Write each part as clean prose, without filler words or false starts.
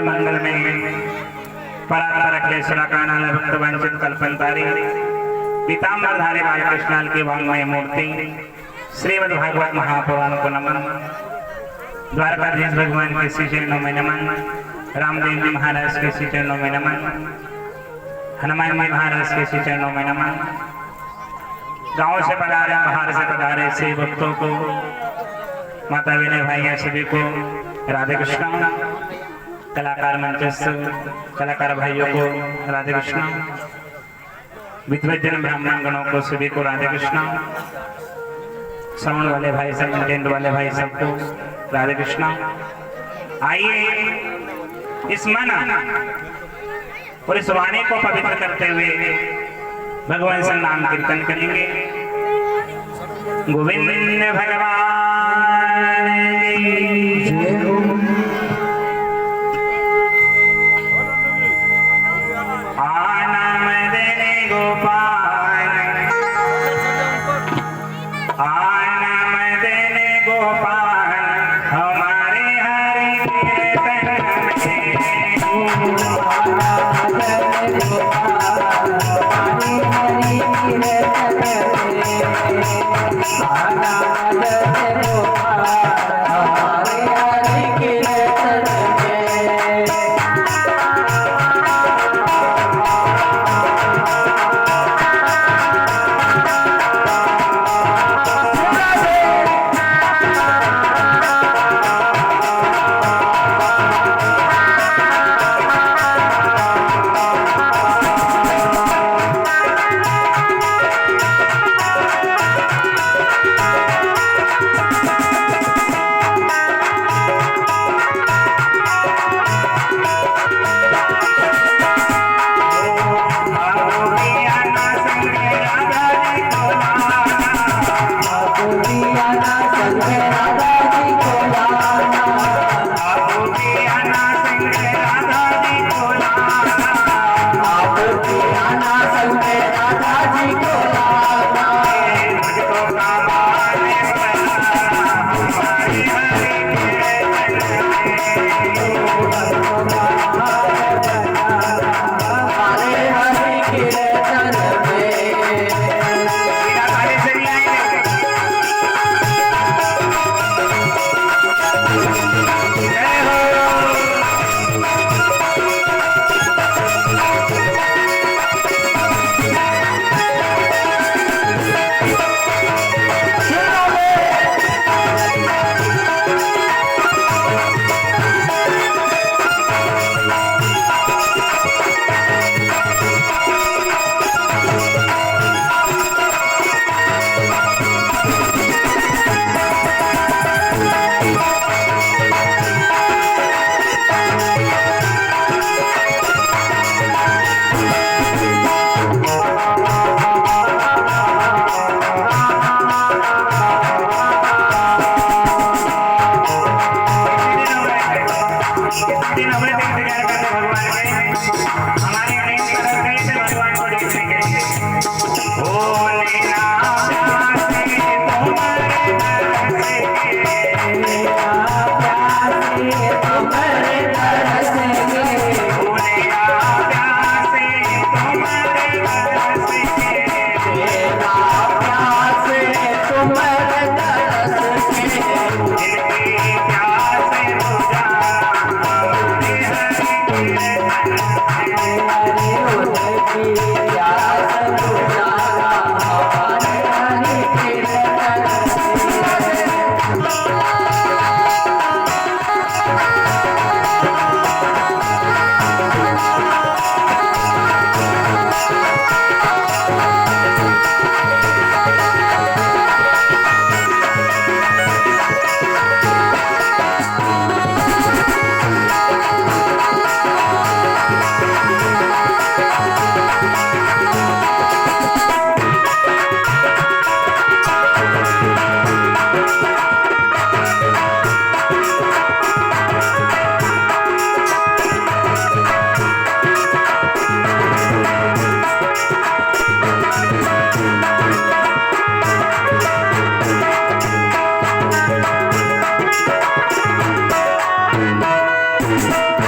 मंगल में परात्पर अखिलेश्वर कानाल भक्त वंचित कल्पंतारी पीताम्बरधारी बालकृष्णाल की वांगमय मूर्ति श्रीमद् भागवत महापुराण को नमन। द्वारकाधीश भगवान के श्री चरणों में नमन। रामदेव जी महाराज के श्री चरणों में नमन। हनुमान जी महाराज के श्री चरणों में नमन। गांव से पधारे बाहर से पधारे से भक्तों को, माता विनय भाइयों सभी को राधे कृष्ण। कलाकार मंचस्थ कलाकार भाइयों को राधे कृष्ण। विद्वजन ब्राह्मण गणों को सभी को राधे कृष्ण। साउंड वाले भाई सब, टेंट वाले भाई सबको राधे कृष्ण। आइए इस मन और इस वाणी को पवित्र करते हुए भगवान से नाम कीर्तन करेंगे। गोविंद भगवान आनम देने गोपाल, आनम देने गोपाल हमारे हरि कीर्तन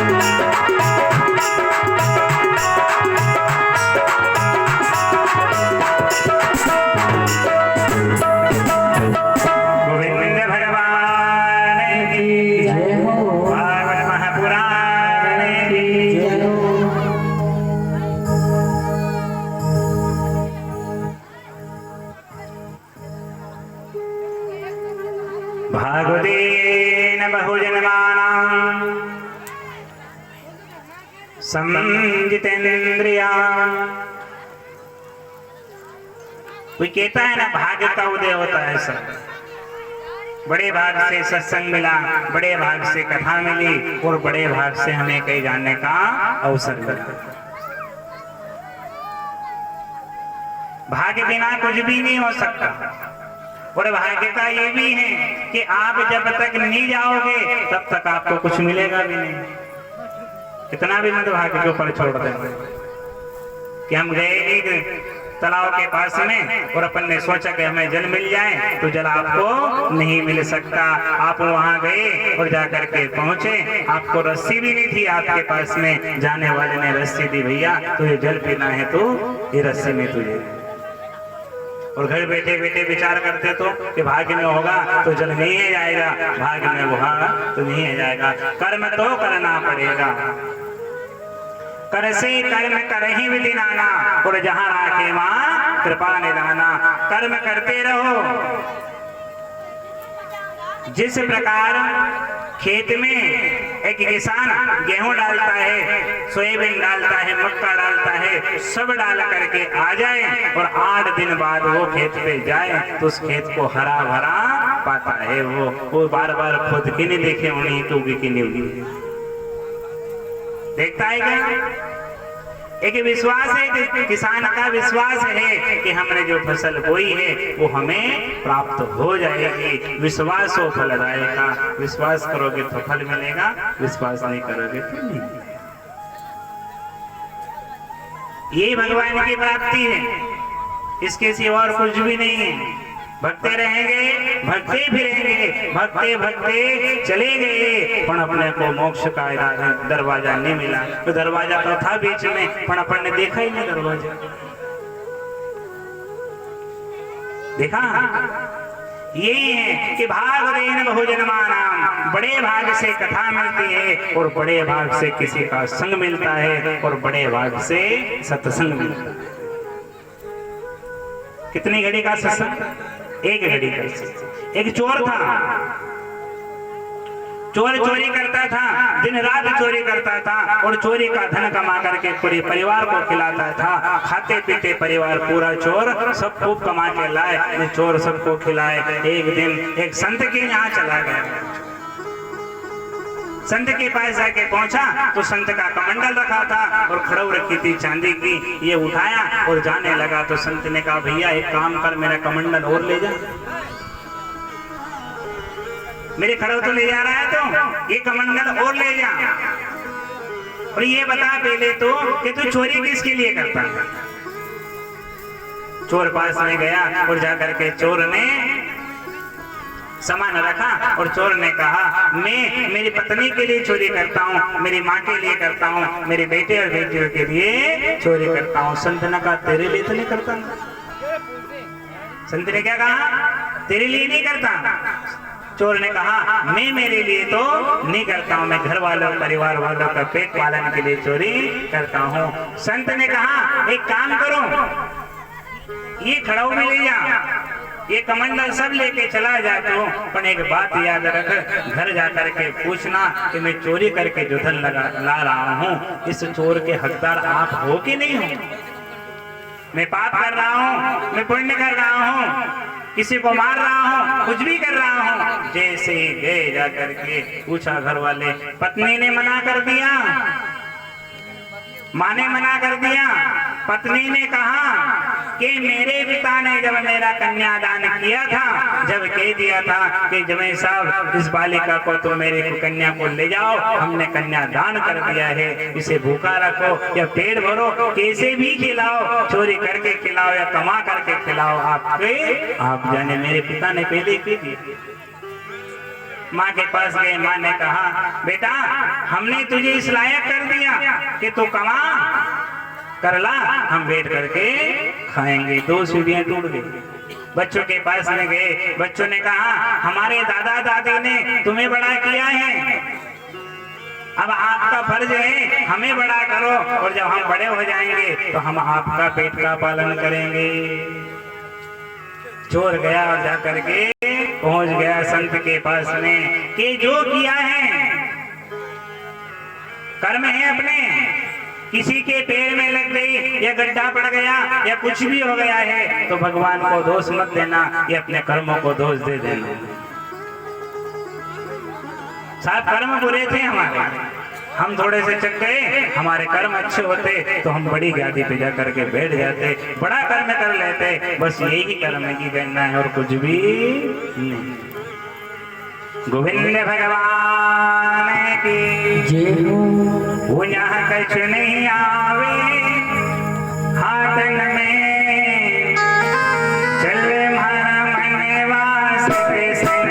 Thank you. भागवतेन बहुजन्मानां संजितेन्द्रिया। कोई कहता है ना भाग्य का उदय होता है सर, बड़े भाग से सत्संग मिला, बड़े भाग से कथा मिली और बड़े भाग से हमें कहीं जानने का अवसर मिला। भाग्य बिना कुछ भी नहीं हो सकता। और भाग्य का ये भी है कि आप जब तक नहीं जाओगे तब तक आपको कुछ मिलेगा भी नहीं। कितना भी मत भाग्य के ऊपर छोड़ देंगे कि हम गए तालाब के पास में और अपन ने सोचा कि हमें जल मिल जाए, तो जल आपको नहीं मिल सकता। आप वहां गए और जाकर के पहुंचे, आपको रस्सी भी नहीं थी आपके पास में, जाने वाले ने रस्सी दी, भैया तुझे जल पीना है तो ये रस्सी में तुझे। और घर बैठे बैठे विचार करते तो कि भाग्य में होगा तो जल नहीं है जाएगा, भाग्य में होगा तो नहीं है जाएगा। कर्म तो करना पड़ेगा, कर से कर्म करहि विधि नाना, और जहां राखे मां कृपा निधाना। कर्म करते रहो। जिस प्रकार खेत में एक किसान गेहूं डालता है, सोयाबीन डालता है, मक्का डालता है, सब डाल करके आ जाए और 8 दिन बाद वो खेत पे जाए तो उस खेत को हरा भरा पाता है। वो बार बार खुद की नहीं देखे उन्हीं तो की नहीं होगी, देखता है क्या? एक विश्वास है, किसान का विश्वास है कि हमने जो फसल बोई है वो हमें प्राप्त हो जाएगी। विश्वास हो फल आएगा। विश्वास करोगे तो फल मिलेगा, विश्वास नहीं करोगे तो नहीं। ये भगवान की प्राप्ति है, इसके सिवा और कुछ भी नहीं है। भक्ते रहेंगे, भक्ते फिरेंगे, भक्ते भक्ते चले गए, पर अपने को मोक्ष का दरवाजा नहीं मिला। तो दरवाजा तो था बीच में, पर अपन ने देखा ही नहीं दरवाजा। देखा? यही है कि भागवतेन बहुजन्मानां, बड़े भाग से कथा मिलती है और बड़े भाग से किसी का संग मिलता है और बड़े भाग से सत्संग मिलता है। कितनी घड़ी का सत्संग? एक घड़ी का सत्संग। एक चोर था, चोर चोरी करता था, दिन रात चोरी करता था और चोरी का धन कमा करके पूरे परिवार को खिलाता था। खाते पीते परिवार पूरा चोर सब खूब कमा के लाए, चोर सबको खिलाए। एक दिन एक संत के यहाँ चला गया, संत के पास जाके पहुंचा तो संत का कमंडल रखा था और खड़ाऊ रखी थी चांदी की। ये उठाया और जाने लगा तो संत ने कहा, भैया एक काम कर, मेरा कमंडल और ले जा। मेरे खड़ाऊ तो ले जा रहा है तो ये कमंडल और ले जा, और ये बता पहले तो कि तू चोरी किसके लिए करता है? चोर पास में गया और जाकर के चोर ने सामान रखा और चोर ने कहा, मैं मेरी पत्नी के लिए चोरी करता हूँ, मेरी माँ के लिए करता हूँ, मेरे बेटे और बेटियों के लिए चोरी करता हूँ। संत ने कहा, तेरे लिए तो नहीं करता। संत ने क्या कहा? तेरे लिए नहीं करता। चोर ने कहा, मैं मेरे लिए तो नहीं करता हूँ, मैं घर वालों परिवार वालों का पेट पालन के लिए चोरी करता हूँ। संत ने कहा, एक काम करो, ये खड़ाऊ में ले जा, ये कमंडल सब लेके चला जाते हो, पर एक बात याद रख, घर जाकर के पूछना कि मैं चोरी करके जो धन ला रहा हूँ, इस चोर के हकदार आप हो कि नहीं हो? मैं पाप कर रहा हूँ, मैं पुण्य कर रहा हूँ, किसी को मार रहा हूँ, कुछ भी कर रहा हूँ। जैसे ही गए जाकर के पूछा घर वाले, पत्नी ने मना कर दिया, माँ ने मना कर दिया। पत्नी ने कहा कि मेरे पिता ने जब मेरा कन्यादान किया था, जब कह दिया था कि जमाई साहब इस बालिका को तो मेरे कन्या को ले जाओ, हमने कन्यादान कर दिया है, इसे भूखा रखो या पेट भरो, कैसे भी खिलाओ, चोरी करके खिलाओ या कमा करके खिलाओ, आप जाने। मेरे पिता ने पहले कह दिया। माँ के पास गए, माँ ने कहा, बेटा हमने तुझे इस लायक कर दिया कि तू कमा कर ला, हम बैठ करके खाएंगे। 2 सीढ़ियां टूट गई। बच्चों के पास में गए, बच्चों ने कहा, हमारे दादा दादी ने तुम्हें बड़ा किया है, अब आपका फर्ज है हमें बड़ा करो, और जब हम बड़े हो जाएंगे तो हम आपका पेट का पालन करेंगे। चोर गया और जाकर के पहुंच गया संत के पास में कि जो किया है कर्म है अपने, किसी के पैर में लग गई या गड्ढा पड़ गया या कुछ भी हो गया है तो भगवान को दोष मत देना, ये अपने कर्मों को दोष दे देना। साहब कर्म बुरे थे हमारे, हम थोड़े से चक गए, हमारे कर्म अच्छे होते तो हम बड़ी गादी पे जा करके बैठ जाते, बड़ा कर्म कर लेते। बस यही ही कर्म की करना है और कुछ भी नहीं। गोविंद भगवान की वो यहाँ कछ नहीं आवे हाथन में चले मारा मनवा सते संग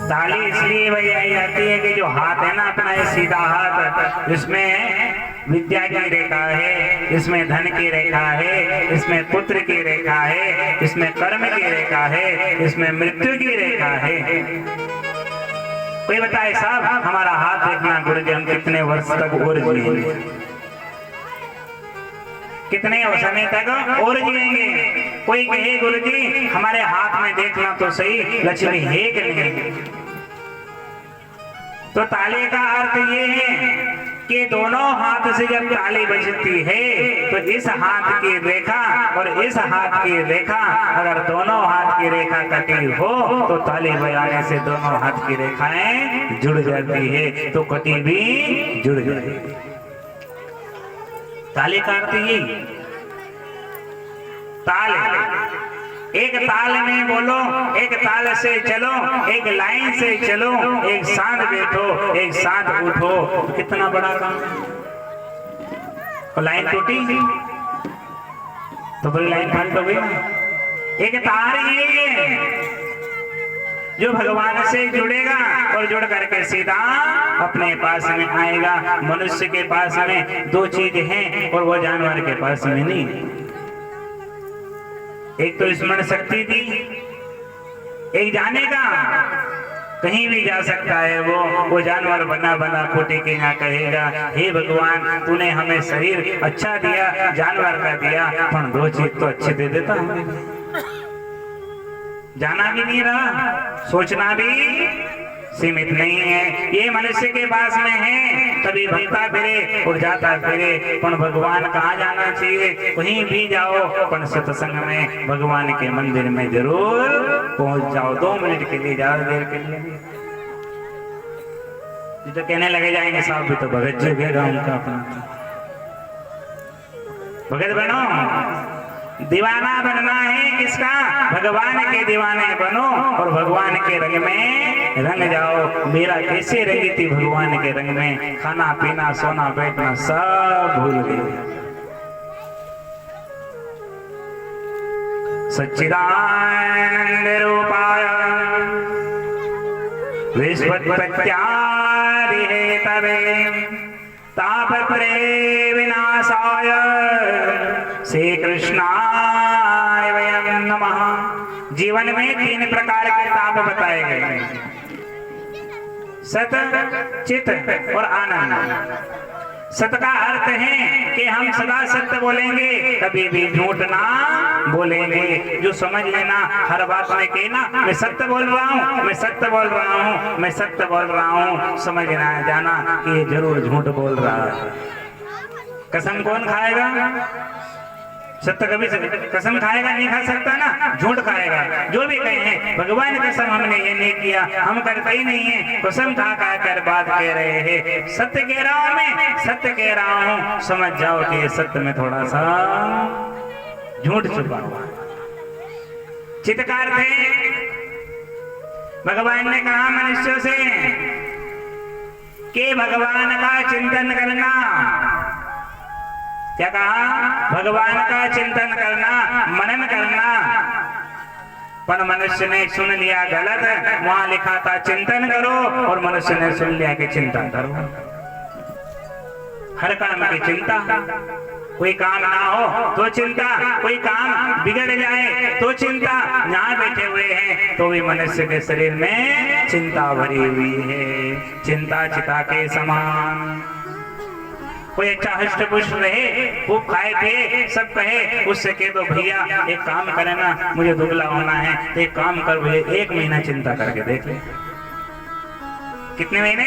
ताली इसलिए बजाई जाती है कि जो हाथ है ना अपना ये सीधा हाथ, इसमें विद्या की रेखा है, इसमें धन की रेखा है, इसमें पुत्र की रेखा है, इसमें कर्म की रेखा है, इसमें मृत्यु की रेखा है। कोई बताए साहब हमारा हाथ देखना गुरुजी, हम कितने वर्ष तक और जिएंगे, कितने समय तक और जिएंगे। कोई कहे गुरुजी हमारे हाथ में देखना तो सही लक्ष्मी है कि नहीं। तो ताले का अर्थ ये है कि दोनों हाथ से जब ताली बजती है तो इस हाथ की रेखा और इस हाथ की रेखा, अगर दोनों हाथ की रेखा कटी हो तो ताली बजाने से दोनों हाथ की रेखाएं जुड़ जाती है, तो कटी भी जुड़ जाती है। ताली काटती ही ताल, एक ताल में बोलो, एक ताल से चलो, एक लाइन से चलो, एक साथ बैठो, एक साथ उठो, तो कितना बड़ा काम। और लाइन टूटी तो पूरी लाइन फाल्ट हो गई ना। एक तार ये जो भगवान से जुड़ेगा और जुड़ करके सीधा अपने पास में आएगा। मनुष्य के पास में दो चीज हैं और वो जानवर के पास में नहीं। एक तो स्मरण शक्ति दी, एक जानेगा कहीं भी जा सकता है। वो जानवर बना बना कोटि के यहाँ कहेगा, हे भगवान तूने हमें शरीर अच्छा दिया, जानवर का दिया, पर दो चीज तो अच्छे दे देता हमें। जाना भी नहीं रहा, सोचना भी सीमित नहीं है। ये मनुष्य के पास में है, तभी भक्ता फिरे और जाता फिरे, पर भगवान कहाँ जाना चाहिए? कहीं भी जाओ पर सत्संग में भगवान के मंदिर में जरूर पहुंच जाओ। 2 मिनट के लिए, ज्यादा देर के लिए तो कहने लगे जाएंगे साहब भी तो भगत जी गएगा उनका अपना। भगत बनो, दीवाना बनना है किसका? भगवान के दीवाने बनो और भगवान के रंग में रंग जाओ। मेरा कैसे रंगी थी भगवान के रंग में, खाना पीना सोना बैठना सब भूल गए। सच्चिदानंद रूपाय विश्वोत्पत्त्यादि हेतवे तापत्रय विनाशाय श्री कृष्णाय वयं नमः। जीवन में 3 प्रकार के ताप बताए गए हैं, सत, चित और आनंद। सत का अर्थ है कि हम सदा सत्य बोलेंगे, कभी भी झूठ ना बोलेंगे। जो समझ लेना हर बात में कहना मैं सत्य बोल रहा हूँ, मैं सत्य बोल रहा हूँ, मैं सत्य बोल रहा हूँ, समझना जाना कि ये जरूर झूठ बोल रहा है। कसम कौन खाएगा? सत्य कभी कसम खाएगा नहीं खा सकता ना, झूठ खाएगा। जो भी कहे भगवान कसम हमने ये नहीं किया, हम करते ही नहीं है, कसम खा कर बात कह रहे हैं। सत्य कह रहा हूं मैं, सत्य कह रहा हूं, समझ जाओ कि ये सत्य में थोड़ा सा झूठ छुपा हुआ। चित्कार थे, भगवान ने कहा मनुष्यों से कि भगवान का चिंतन करना। क्या कहा? भगवान का चिंतन करना, मनन करना। पर मनुष्य ने सुन लिया गलत, वहां लिखा था चिंतन करो और मनुष्य ने सुन लिया कि चिंतन करो। हर काम की चिंता, कोई काम ना हो तो चिंता, कोई काम बिगड़ जाए तो चिंता। यहाँ बैठे हुए हैं तो भी मनुष्य के शरीर में चिंता भरी हुई है, चिंता चिता के समान। कोई अच्छा हष्ट पुष्ट रहे, खूब खाए पिए, सब कहे, उससे कह दो भैया एक काम करे ना, मुझे दुबला होना है, तो एक काम कर भैया 1 महीना चिंता करके देख ले। कितने महीने?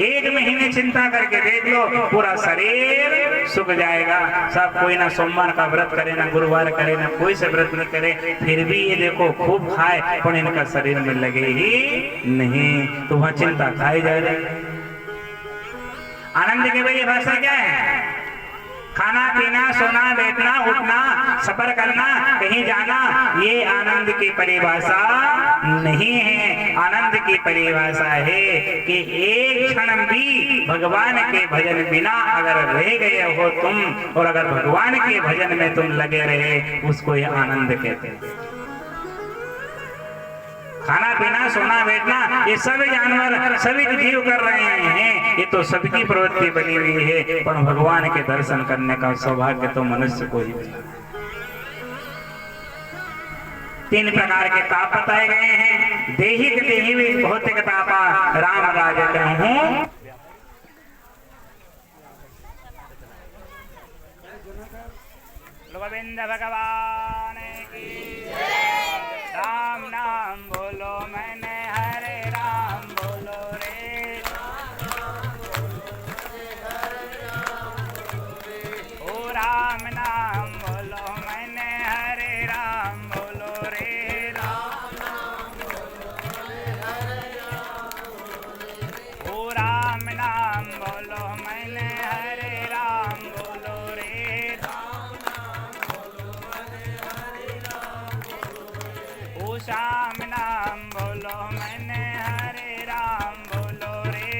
1 महीने चिंता करके देख लो, पूरा शरीर सूख जाएगा। सब कोई ना सोमवार का व्रत करे, ना गुरुवार करे, ना कोई से व्रत नहीं करे, फिर भी ये देखो खूब खाए पर इनका शरीर में लगे ही नहीं, तो वहां चिंता खाई जाएगी। आनंद की वही भाषा क्या है? खाना पीना सोना बैठना उठना सफर करना कहीं जाना, ये आनंद की परिभाषा नहीं है। आनंद की परिभाषा है कि एक क्षण भी भगवान के भजन बिना अगर रह गए हो तुम, और अगर भगवान के भजन में तुम लगे रहे, उसको ये आनंद कहते हैं। खाना पीना सोना बैठना ये सब जानवर सभी जीव कर रहे हैं, ये तो सबकी प्रवृत्ति बनी हुई है, पर भगवान के दर्शन करने का सौभाग्य तो मनुष्य को ही मिला। 3 प्रकार के ताप बताए गए हैं। देहिक देही भौतिक तापा राम राज कहूं। गोविंद भगवान की राम नाम बोलो मैंने हरे राम बोलो रे, ओ राम नाम बोलो मैंने हरे राम बोलो रे ओ श्याम नाम बोलो मैंने हरे राम बोलो रे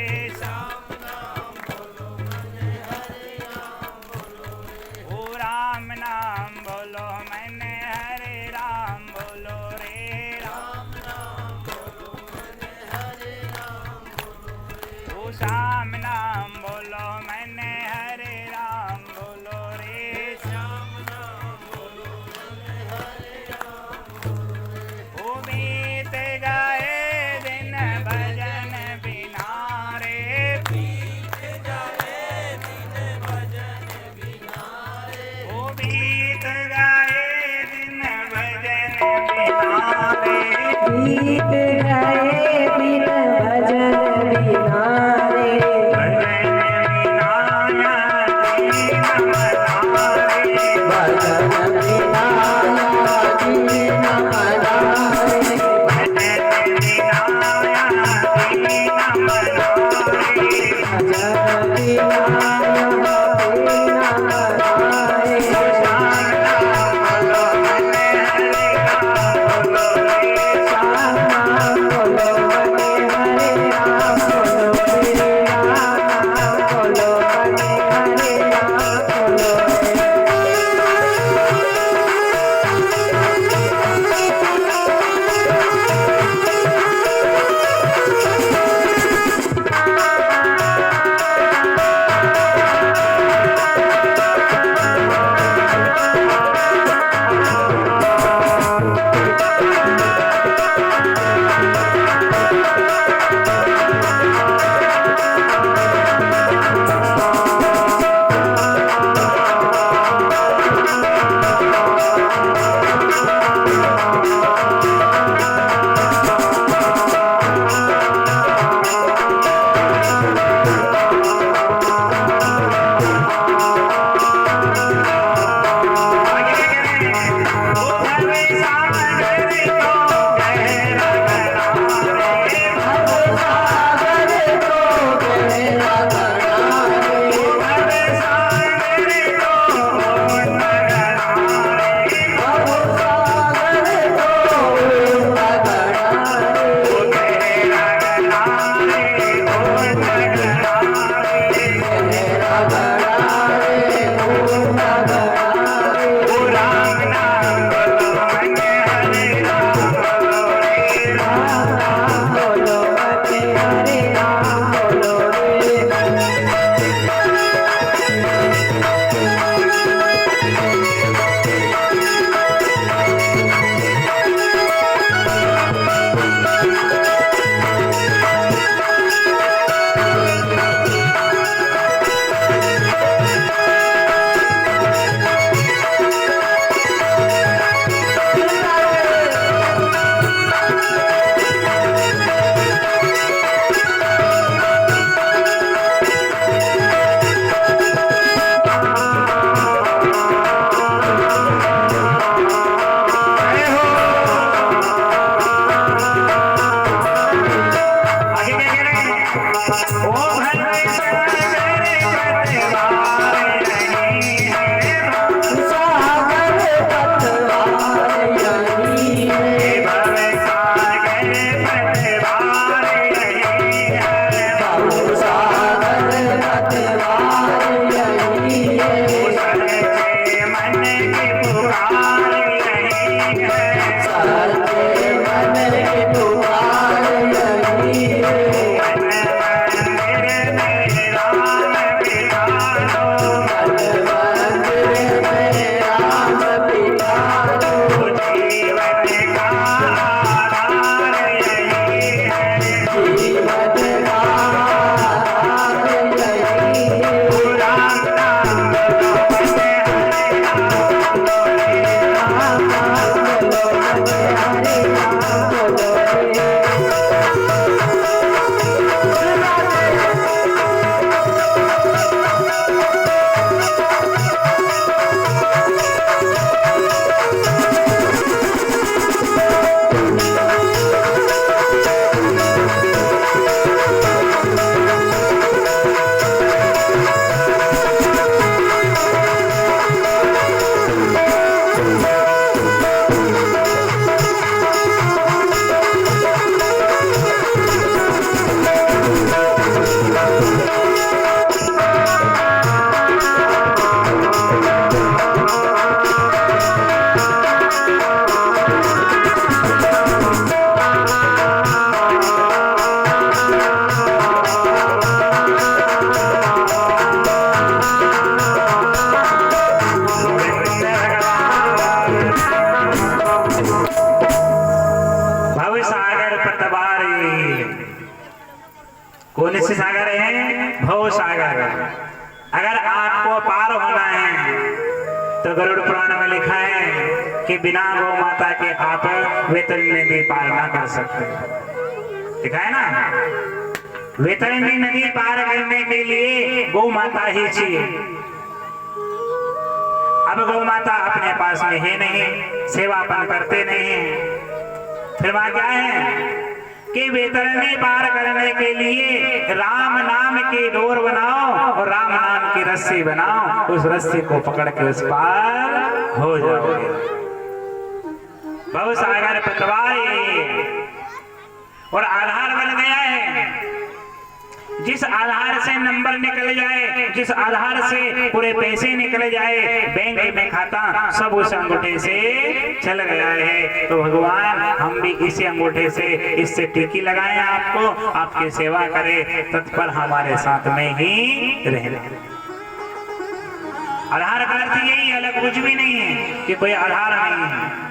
ओ राम नाम बोलो मैंने हरे राम बोलो रे ओ श्याम नाम बोलो मैंने हरे राम बोलो रे ओ बीत गए दिन भजन बिना रे ओ बीत गए दिन भजन बिना रे बीत गए बिन भजन बिना रे भजन बिना भजन बिना दीन मना रे भजन बिना दीन मना रे श्याम नाम बोलो मने हरे राम बोलो रे राम नाम बोलो मने हरे राम बोलो रे बोलो मने हरे राम बोलो रे सागर पतवार यही है बाबू सागर पतवार यही है सच्चे मन की पुकार यही है मंदिर में राम कौन से सागर है? भव सागर। अगर आपको पार होना है तो गरुड़ पुराण में लिखा है कि बिना गौ माता के आप वैतरणी नदी पार ना कर सकते। लिखा है ना, वैतरणी नदी पार करने के लिए गौ माता ही चाहिए। अब गौ माता अपने पास में है नहीं, सेवापन करते नहीं, फिर वहां क्या है कि वैतरणी पार करने के लिए राम नाम की डोर बनाओ और राम नाम की रस्सी बनाओ, उस रस्सी को पकड़ के उस पार हो जाओगे। भव सागर पतवारी और आधार बन गया है। जिस आधार से नंबर निकल जाए, जिस आधार से पूरे पैसे निकल जाए, बैंक में खाता सब उस अंगूठे से चल गया है। तो भगवान हम भी इसी अंगूठे से इससे टिकी लगाएं, आपको आपकी सेवा करें, तत्पर हमारे साथ में ही रहे। आधार का अर्थ यही, अलग कुछ भी नहीं है कि कोई आधार नहीं है।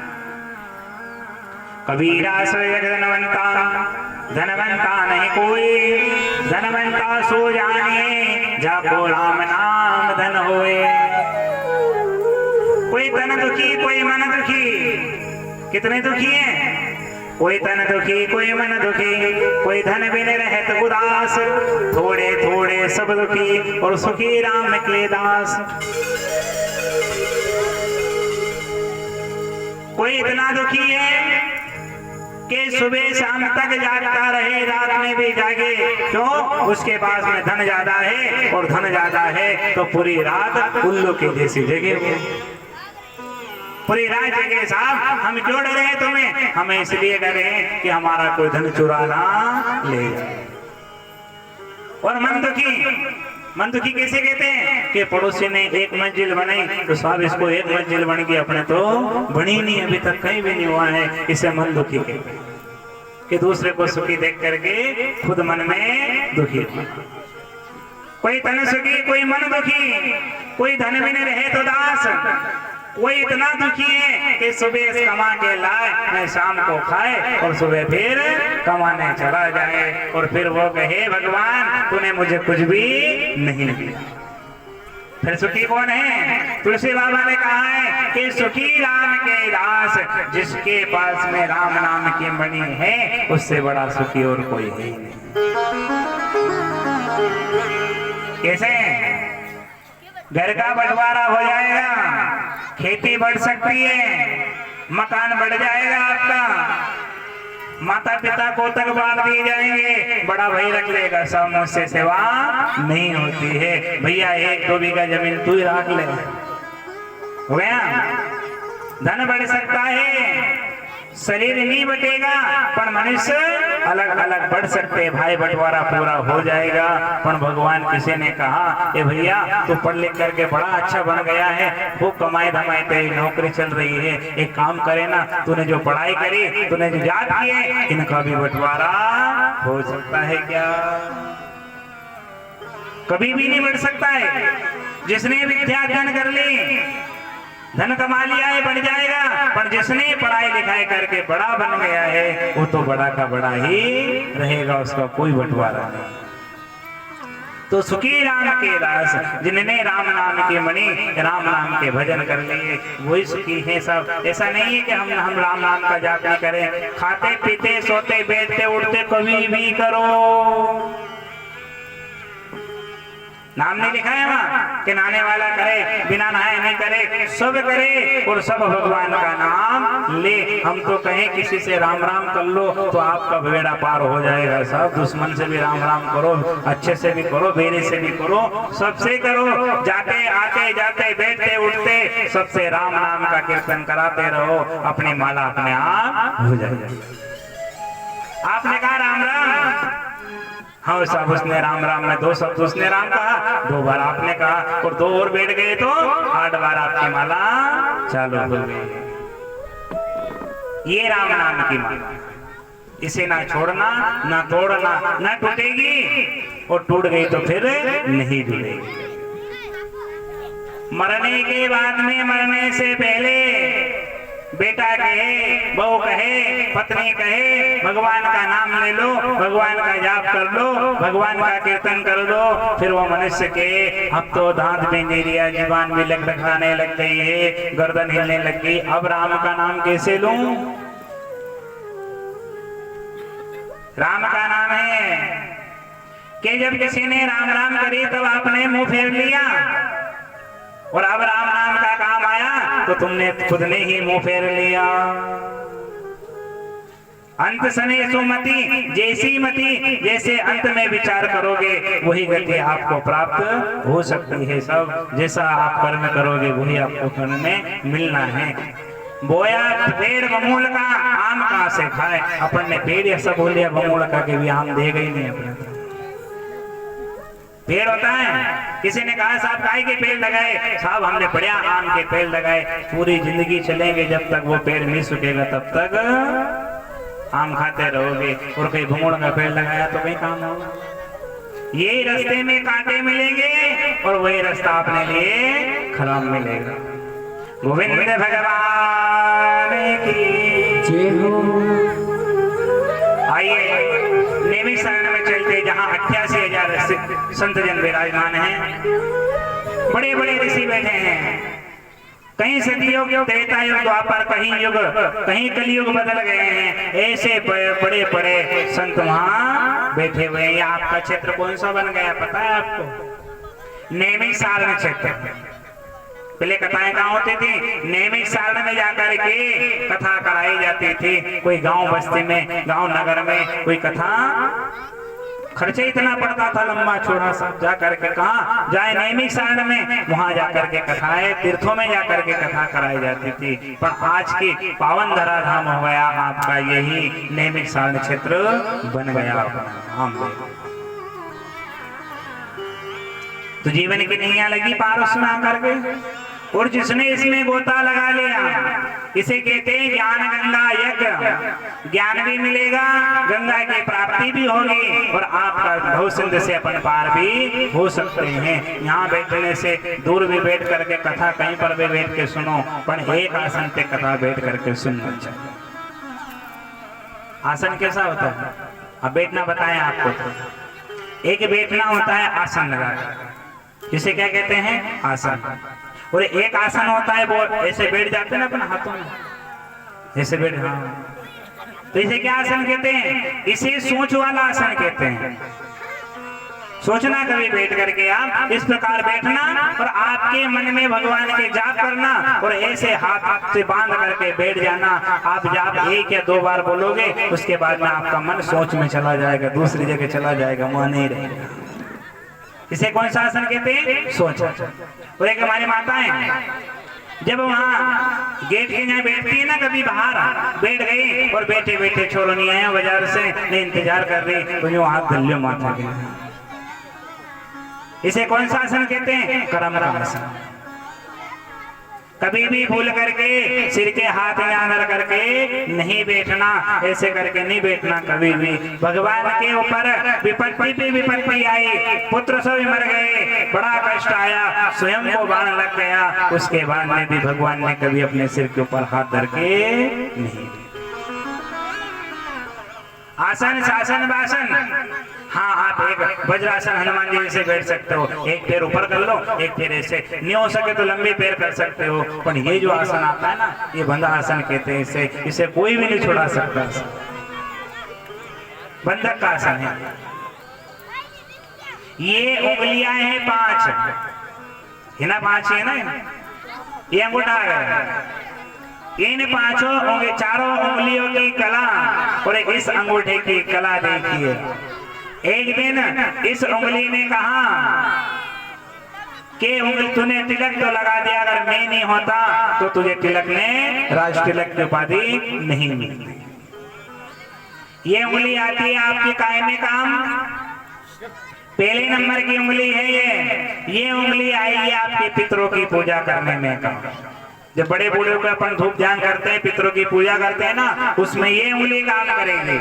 कबीरा सो धनवंता, धनवंता नहीं कोई, धनवंता सो जाने जाको राम नाम धन होए। कोई तन दुखी कोई मन दुखी, कितने दुखी हैं? कोई तन दुखी कोई मन दुखी, कोई धन बिन रहत उदास, थोड़े थोड़े सब दुखी और सुखी राम के दास। कोई इतना दुखी है कि सुबह शाम तक जागता रहे, रात में भी जागे, क्यों? उसके पास में धन ज्यादा है, और धन ज्यादा है तो पूरी रात उल्लू के जैसी जगह हुए, पूरी रात जगह। साहब हम क्यों डरे हैं तुम्हें? हमें इसलिए डरे हैं कि हमारा कोई धन चुरा ना ले जाए। और मन दुखी कैसे कहते हैं कि पड़ोसी ने एक मंजिल बनाई तो साहब इसको एक मंजिल बन गई, अपने तो बनी नहीं, अभी तक कहीं भी नहीं हुआ है। इसे मन दुखी कहते हैं कि दूसरे को सुखी देख करके खुद मन में दुखी। कोई तन सुखी कोई मन दुखी, कोई धन में नहीं रहे तो दास। कोई इतना दुखी है कि सुबह कमा के लाए, मैं शाम को खाए और सुबह फिर कमाने चला जाए, और फिर वो कहे भगवान तूने मुझे कुछ भी नहीं दिया। फिर सुखी कौन है? तुलसी बाबा ने कहा है कि सुखी राम के दास, जिसके पास में राम नाम की मणि है, उससे बड़ा सुखी और कोई है ही नहीं। कैसे? घर का बंटवारा हो जाएगा, खेती बढ़ सकती है, मकान बढ़ जाएगा आपका, माता पिता को तक बांट दिए जाएंगे, बड़ा भाई रख लेगा, सब मुझसे सेवा नहीं होती है। भैया 1-2 बीघा जमीन तू ही रख ले, हो गया। धन बढ़ सकता है, शरीर नहीं बटेगा, पर मनुष्य अलग अलग बढ़ सकते, भाई बंटवारा पूरा हो जाएगा। पर भगवान किसी ने कहा ए भैया तू पढ़ लिख करके बड़ा अच्छा बन गया है, खूब कमाई धमाई तेरी नौकरी चल रही है, एक काम करे ना, तूने जो पढ़ाई करी, तूने जो याद किए, इनका भी बंटवारा हो सकता है क्या? कभी भी नहीं बढ़ सकता है। जिसने विद्या अध्ययन कर ली, धन कमा लिया है, बढ़ जाएगा, पर जिसने पढ़ाई लिखाई करके बड़ा बन गया है, वो तो बड़ा का बड़ा ही रहेगा, उसका कोई बंटवारा नहीं। तो सुखी राम के दास, जिन्होंने राम नाम के मणि, राम नाम के भजन कर लिए, वही सुखी है सब। ऐसा नहीं है कि हम राम नाम का जाप नहीं करें, खाते पीते सोते बैठते उठते कभी भी करो। नाम नहीं लिखा है वहां कि नहाने वाला करे, बिना नहाए नहीं करे, सब करे और सब भगवान का नाम ले। हम तो कहें किसी से राम राम कर लो तो आपका बेड़ा पार हो जाएगा। सब दुश्मन से भी राम राम करो, अच्छे से भी करो, बेरे से भी करो, सबसे करो, जाते आते जाते बैठते उठते सबसे राम नाम का कीर्तन कराते रहो, अपनी माला अपने आप हो जाएगी। आपने कहा राम राम, हाँ साहब उसने राम राम में 2 शब्द उसने राम कहा, 2 बार आपने कहा, और 2 और बैठ गए तो 8 बार आपकी माला चालू हो गई। ये राम नाम की माला, इसे ना छोड़ना ना तोड़ना, ना टूटेगी, और टूट गई तो फिर नहीं जुड़ेगी। मरने के बाद में, मरने से पहले बेटा कहे, बहू कहे, पत्नी कहे, भगवान का नाम ले लो, भगवान का जाप कर लो, भगवान का कीर्तन कर लो, फिर वो मनुष्य के अब तो दांत भी नहीं दिया, जीवान भी लखलखाने लग गई है, गर्दन हिलने लग गई, अब राम का नाम कैसे लूं? राम का नाम है कि जब किसी ने राम राम करी तब आपने मुंह फेर लिया, और अब राम नाम का काम आया तो तुमने खुद ने ही मुंह फेर लिया। अंत सने सुमति, जैसी मति, जैसे अंत में विचार करोगे वही गति आपको प्राप्त हो सकती है। सब जैसा आप कर्म करोगे वही आपको कर्म में मिलना है। बोया पेड़ बमूल का, आम कहाँ से खाए? अपन ने पेड़ ऐसा बोल दिया बमूल का कि भी आम देगा ही नहीं अपने। पेड़ होता है, किसी ने कहा साहब काय के पेड़ लगाए? साहब हमने बढ़िया आम के पेड़ लगाए। पूरी जिंदगी चलेंगे जब तक वो पेड़ नहीं सूखेगा तब तक आम खाते रहोगे। और कहीं भुमोड़ का पेड़ लगाया तो कहीं काम होगा? यही रास्ते में कांटे मिलेंगे और वही रास्ता अपने लिए खराब मिलेगा। गोविंद भगवान की जय हो। आइए नेमी शरण में चलते, जहाँ 88,000 संत जन विराजमान हैं, बड़े बड़े ऋषि बैठे हैं। कहीं सतयुग, त्रेता युग, द्वापर, कहीं युग, कहीं कलयुग बदल गए हैं। ऐसे बड़े बड़े संत वहाँ बैठे हुए हैं। आपका क्षेत्र कौन सा बन गया पता है आपको? नेमी सारण क्षेत्र। पहले कथाएं कहाँ होती थी? नेमी सारण में जाकर के कथा कराई जाती थी। कोई गांव बस्ती में, गांव नगर में कोई कथा, खर्चे इतना पड़ता था लंबा चौड़ा सब, जाकर के कहा जाए नेमी सारण में, वहां जाकर के कथाएं, तीर्थों में जाकर के कथा कराई जाती थी। पर आज की पावन धराधाम हो गया आपका यही नेमी सारण क्षेत्र बन गया। हम तो जीवन की नैया लगी पार उसमें आकर के, और जिसने इसमें गोता लगा लिया, इसे कहते हैं ज्ञान गंगा यज्ञ। ज्ञान भी मिलेगा, गंगा की प्राप्ति भी होगी, और आपका भवसिंध से अपन पार भी हो सकते हैं। यहाँ बैठने से दूर भी बैठ करके कथा, कहीं पर भी बैठ के सुनो, पर एक आसन पे कथा बैठ करके सुनना चाहिए। आसन कैसा होता है? अब बैठना बताएं आपको। तो एक बैठना होता है आसन लगा, इसे क्या कहते हैं? आसन। और एक आसन होता है वो ऐसे बैठ जाते हैं ना अपन हाथों में, ऐसे बैठ, हाँ, तो इसे क्या आसन कहते हैं? इसे सोच वाला आसन कहते हैं। सोचना कभी बैठ करके आप इस प्रकार बैठना, और आपके मन में भगवान के जाप करना, और ऐसे हाथ से बांध करके बैठ जाना। आप जाप 1 या 2 बार बोलोगे, उसके बाद में आपका मन सोच में चला जाएगा, दूसरी जगह चला जाएगा, वहां नहीं रहेगा। इसे कौन सा आसन कहते हैं? सोच। और एक हमारी माताएं जब वहाँ गेट के यहाँ बैठती है ना, कभी बाहर बैठ गई और बैठे बैठे छोरो नहीं आया बाजार से, नहीं इंतजार कर रही, तो यूं हाथ धर लियो माथा के। इसे कौन सा आसन कहते हैं? कर्म आसन। कभी भी भूल करके सिर के हाथ यहाँ धर करके नहीं बैठना, ऐसे करके नहीं बैठना कभी भी। भगवान के ऊपर विपत्ति पे विपत्ति आई, पुत्र सब मर गए, बड़ा कष्ट आया, स्वयं को बाण लग गया, उसके बाद में भी भगवान ने कभी अपने सिर के ऊपर हाथ धर के नहीं। आसन शासन वासन, हाँ, आप एक वज्रासन हनुमान जी से बैठ सकते हो, एक पैर ऊपर कर लो, एक पैर ऐसे, नहीं हो सके तो लंबे पैर कर सकते हो। पर ये जो आसन आता है ना, ये बंधा आसन कहते हैं। इसे कोई भी नहीं छुड़ा सकता, बंधक का आसन है। ये उंगलियां हैं 5 है ना, 5 है ना, ये अंगूठा है। इन 5 चारों उंगलियों की कला और इस अंगूठे की कला देखिए। एक दिन इस उंगली ने कहा कि उंगली तूने तिलक तो लगा दिया, अगर मैं नहीं होता तो तुझे तिलक ने राज तिलक की उपाधि नहीं मिलती। ये उंगली आती है आपकी कायमी काम, पहले नंबर की उंगली है ये उंगली आएगी आपके पितरों की पूजा करने में काम। जब बड़े बूढ़े को अपन धूप ध्यान करते हैं, पितरों की पूजा करते हैं ना, उसमें ये उंगली काम करेंगे।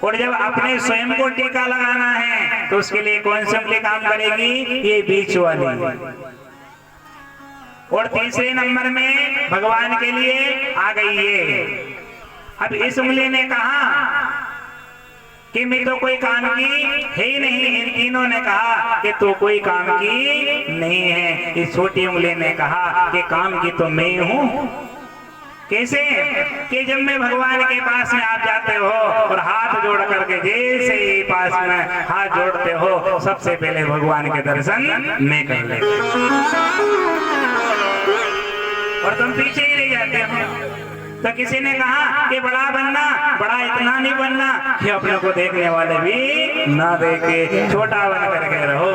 और जब अपने स्वयं को टीका लगाना है तो उसके लिए कौन सी उंगली काम करेगी? ये बीच वाली। और तीसरे नंबर में भगवान के लिए आ गई ये। अब इस उंगली ने कहा कि मैं तो कोई काम की है ही नहीं। इन तीनों ने कहा कि तू कोई काम की नहीं है। इस छोटी उंगली ने कहा कि काम की तो मैं ही हूं। कैसे? कि जब मैं भगवान के पास में आप जाते हो और हाथ जोड़ करके जैसे ही पास में हाथ जोड़ते हो, सबसे पहले भगवान के दर्शन मैं कर ले और तुम पीछे ही रह जाते हो। तो किसी ने कहा कि बड़ा बनना, बड़ा इतना नहीं बनना कि अपने को देखने वाले भी ना देखे, छोटा बन करके रहो।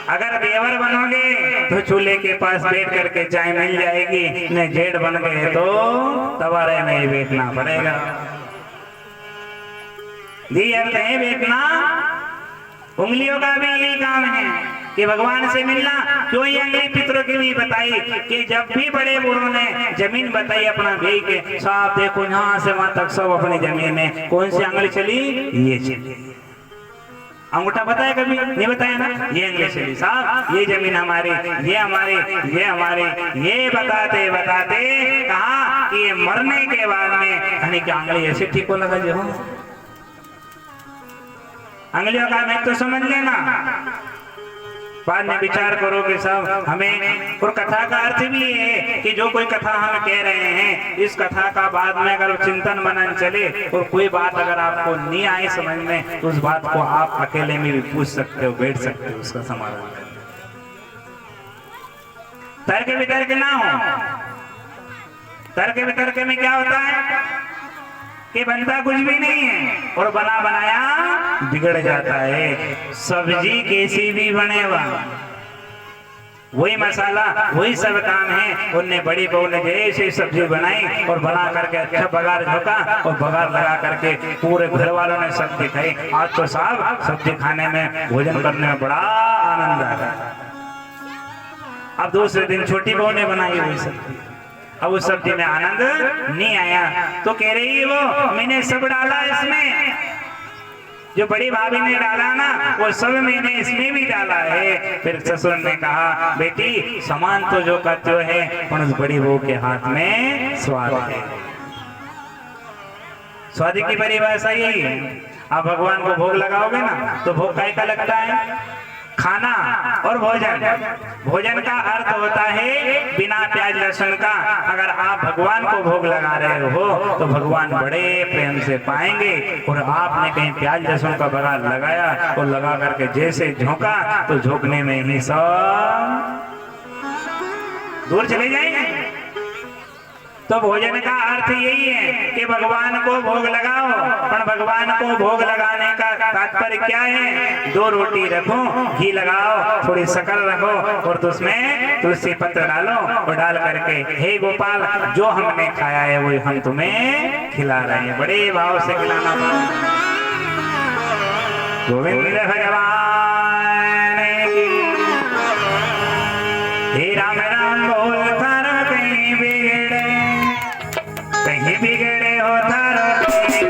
अगर देवर बनोगे तो चूल्हे के पास बैठ करके चाय मिल जाएगी, न जेठ बन गए तो तवारे में ही बैठना पड़ेगा। जी अर्थ है बैठना। उंगलियों का भी यही काम है कि भगवान से मिलना। क्यों ये अंगली पितरों की भी बताई कि जब भी बड़े बूढ़ों ने जमीन बताई अपना भेई के साहब देखो यहाँ से वहां तक सब अपनी जमीन है, कौन सी अंगली चली? ये चली। अंगूठा बताया कभी? नहीं बताया ना। ये अंगली चली साहब, ये जमीन हमारी, ये हमारी, ये हमारी। ये बताते बताते कहा कि ये मरने के बाद में यानी कि अंगली ऐसे ठीक हो लगा जो अंगलियों का मैं तो समझ लेना, बाद में विचार करो कि सब हमें। और कथा का अर्थ भी है कि जो कोई कथा हम कह रहे हैं, इस कथा का बाद में अगर चिंतन मनन चले और कोई बात अगर आपको नहीं आए समझ में, तो उस बात को आप अकेले में भी पूछ सकते हो, बैठ सकते हो, उसका समाधान। तर्क वितर्क ना हो। तर्क वितर्क में क्या होता है कि बनता कुछ भी नहीं है और बना बनाया बिगड़ जाता है। सब्जी कैसी भी बनेगा, वही मसाला, वही सब काम है। उनने बड़ी बहू ने जैसे सब्जी बनाई और बना करके अच्छा बघार झोंका और बघार लगा करके पूरे घर वालों ने सब्जी खाई। आज तो साहब सब्जी खाने में, भोजन करने में बड़ा आनंद आ गया। अब दूसरे दिन छोटी बहू ने बनाई वही सब्जी, अब उस सब्जी में आनंद नहीं आया तो कह रही है वो मैंने सब डाला इसमें, जो बड़ी भाभी ने डाला ना वो सब मैंने इसमें भी डाला है। फिर ससुर ने कहा बेटी सामान तो जो का जो है पर उस बड़ी बहू के हाथ में स्वाद है। स्वाद की परिभाषा यही है। आप भगवान को भोग लगाओगे ना तो भोग काय का लगता है? खाना और भोजन। भोजन का अर्थ होता है बिना प्याज लहसुन का। अगर आप भगवान को भोग लगा रहे हो तो भगवान बड़े प्रेम से पाएंगे। और आपने कहीं प्याज लहसुन का बघार लगाया और लगा करके जैसे झोंका तो झोंकने में ही सब दूर चले जाएंगे। तो भोजन का अर्थ यही है कि भगवान को भोग लगाओ। पर भगवान को भोग लगाने का तात्पर्य क्या है? 2 रोटी रखो, घी लगाओ, थोड़ी शक्कर रखो और उसमें तुलसी पत्र डालो और डाल करके हे गोपाल जो हमने खाया है वो हम तुम्हें खिला रहे हैं। बड़े भाव से खिलाना। गोविंद भगवान हे राम राम बोल थारो कहीं बिगड़े, कहीं बिगड़े हो थारो कहीं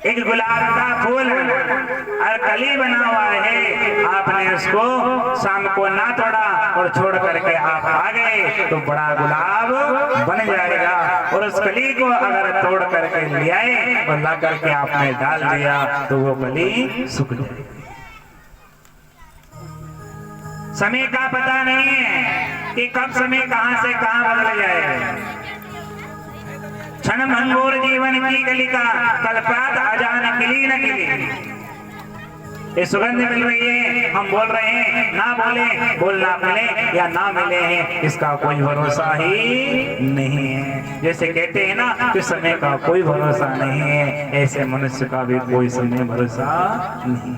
एक गुलाब का फूल और कली बना हुआ है, आपने उसको शाम को ना तोड़ा और छोड़ करके आप आ गए तो बड़ा गुलाब बन जाएगा। और उस कली को अगर तोड़ करके ले आए और ला करके आपने डाल दिया तो वो कली सूख जाएगी। समय का पता नहीं है कि कब समय कहां से कहां बदल जाएगा। क्षण भंगुर जीवन की कलिका कल्पात अजान किली न किली। ये सुगंध मिल रही है, हम बोल रहे हैं, ना बोले, बोलना मिले या ना मिले हैं, इसका कोई भरोसा ही नहीं है। जैसे कहते हैं ना कि समय का कोई भरोसा नहीं है, ऐसे मनुष्य का भी कोई समय भरोसा नहीं।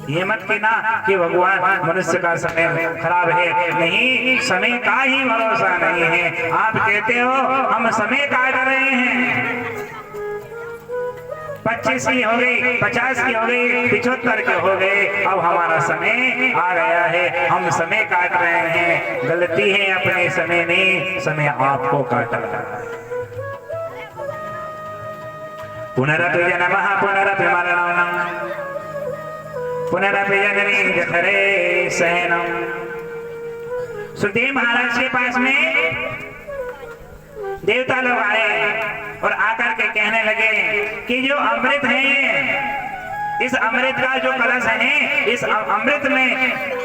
ये मत कहना कि भगवान मनुष्य का समय खराब है, नहीं, समय का ही भरोसा नहीं है। आप कहते हो हम समय काट रहे हैं, 25 की हो गई, 50 की हो गई, 75 के हो गए, अब हमारा समय आ गया है, हम समय काट रहे हैं। गलती है अपने समय नहीं, समय आपको काट रहा है। पुनरपि जन्मः पुनरपि मरणम् पुनरपि जननी जठरे शयनम्। सुखदेव महाराज के पास में देवता लोग आए और आकर के कहने लगे कि जो अमृत है ये, इस अमृत का जो कलश है, इस अमृत में,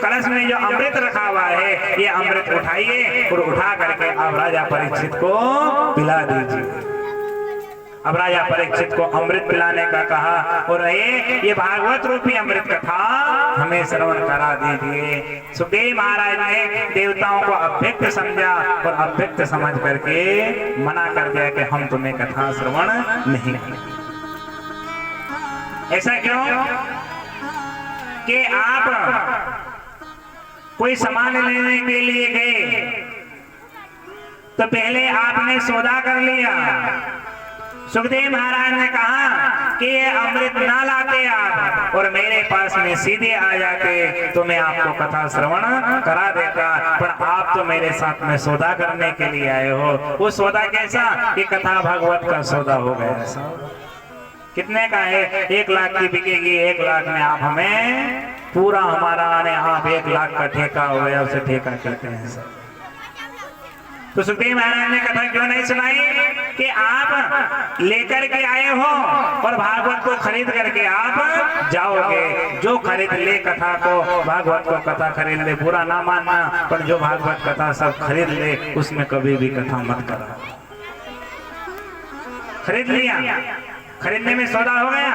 कलश में जो अमृत रखा हुआ है, ये अमृत उठाइए और उठा करके आप राजा परीक्षित को पिला दीजिए। अब राजा परीक्षित को अमृत पिलाने का कहा और ये भागवत रूपी अमृत कथा हमें श्रवण करा दीजिए। सुखदेव महाराज ने देवताओं को अभ्यक्त समझा और अभ्यक्त समझ करके मना कर दिया कि हम तुम्हें कथा श्रवण नहीं। ऐसा क्यों कि आप कोई सामान लेने के लिए गए तो पहले आपने सौदा कर लिया। सुखदेव महाराज ने कहा कि ये अमृत ना लाते आप और मेरे पास में सीधे आ जाते तो मैं आपको कथा श्रवण करा देता, पर आप तो मेरे साथ में सौदा करने के लिए आए हो। वो सौदा कैसा कि कथा भागवत का सौदा हो गया। कितने का है? 1 लाख की बिकेगी, 1 लाख में आप हमें पूरा हमारा आने, आप 1 लाख का ठेका हो गया, उसे ठेका कहते हैं। तो सुखदेव महाराज ने कथा क्यों नहीं सुनाई कि आप लेकर के आए हो और भागवत को खरीद करके आप जाओगे। जो खरीद ले कथा को, भागवत को कथा खरीद ले, बुरा ना मानना, पर जो भागवत कथा सब खरीद ले उसमें कभी भी कथा मत करा। खरीद लिया, खरीदने में सौदा हो गया,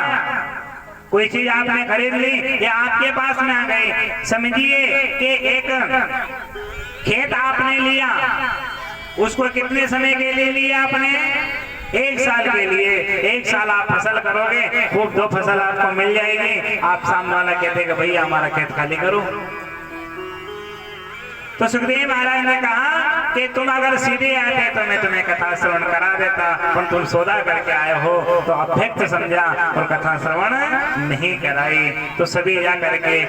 कोई चीज आपने खरीद ली या आपके पास में आ गई। समझिए कि एक खेत आपने लिया, उसको कितने समय के लिए लिया आपने? 1 साल के लिए। 1 साल आप फसल करोगे, खूब 2 फसल आपको मिल जाएगी। आप सामने वाला कहते कि भैया हमारा खेत खाली करो। तो सुखदेव महाराज ने कहा कि तुम अगर सीधे आते तो मैं तुम्हें कथा श्रवण करा देता, पर तुम सौदा करके आए हो तो अभ्यक्त समझा और कथा श्रवण नहीं कराई। तो सभी जा करके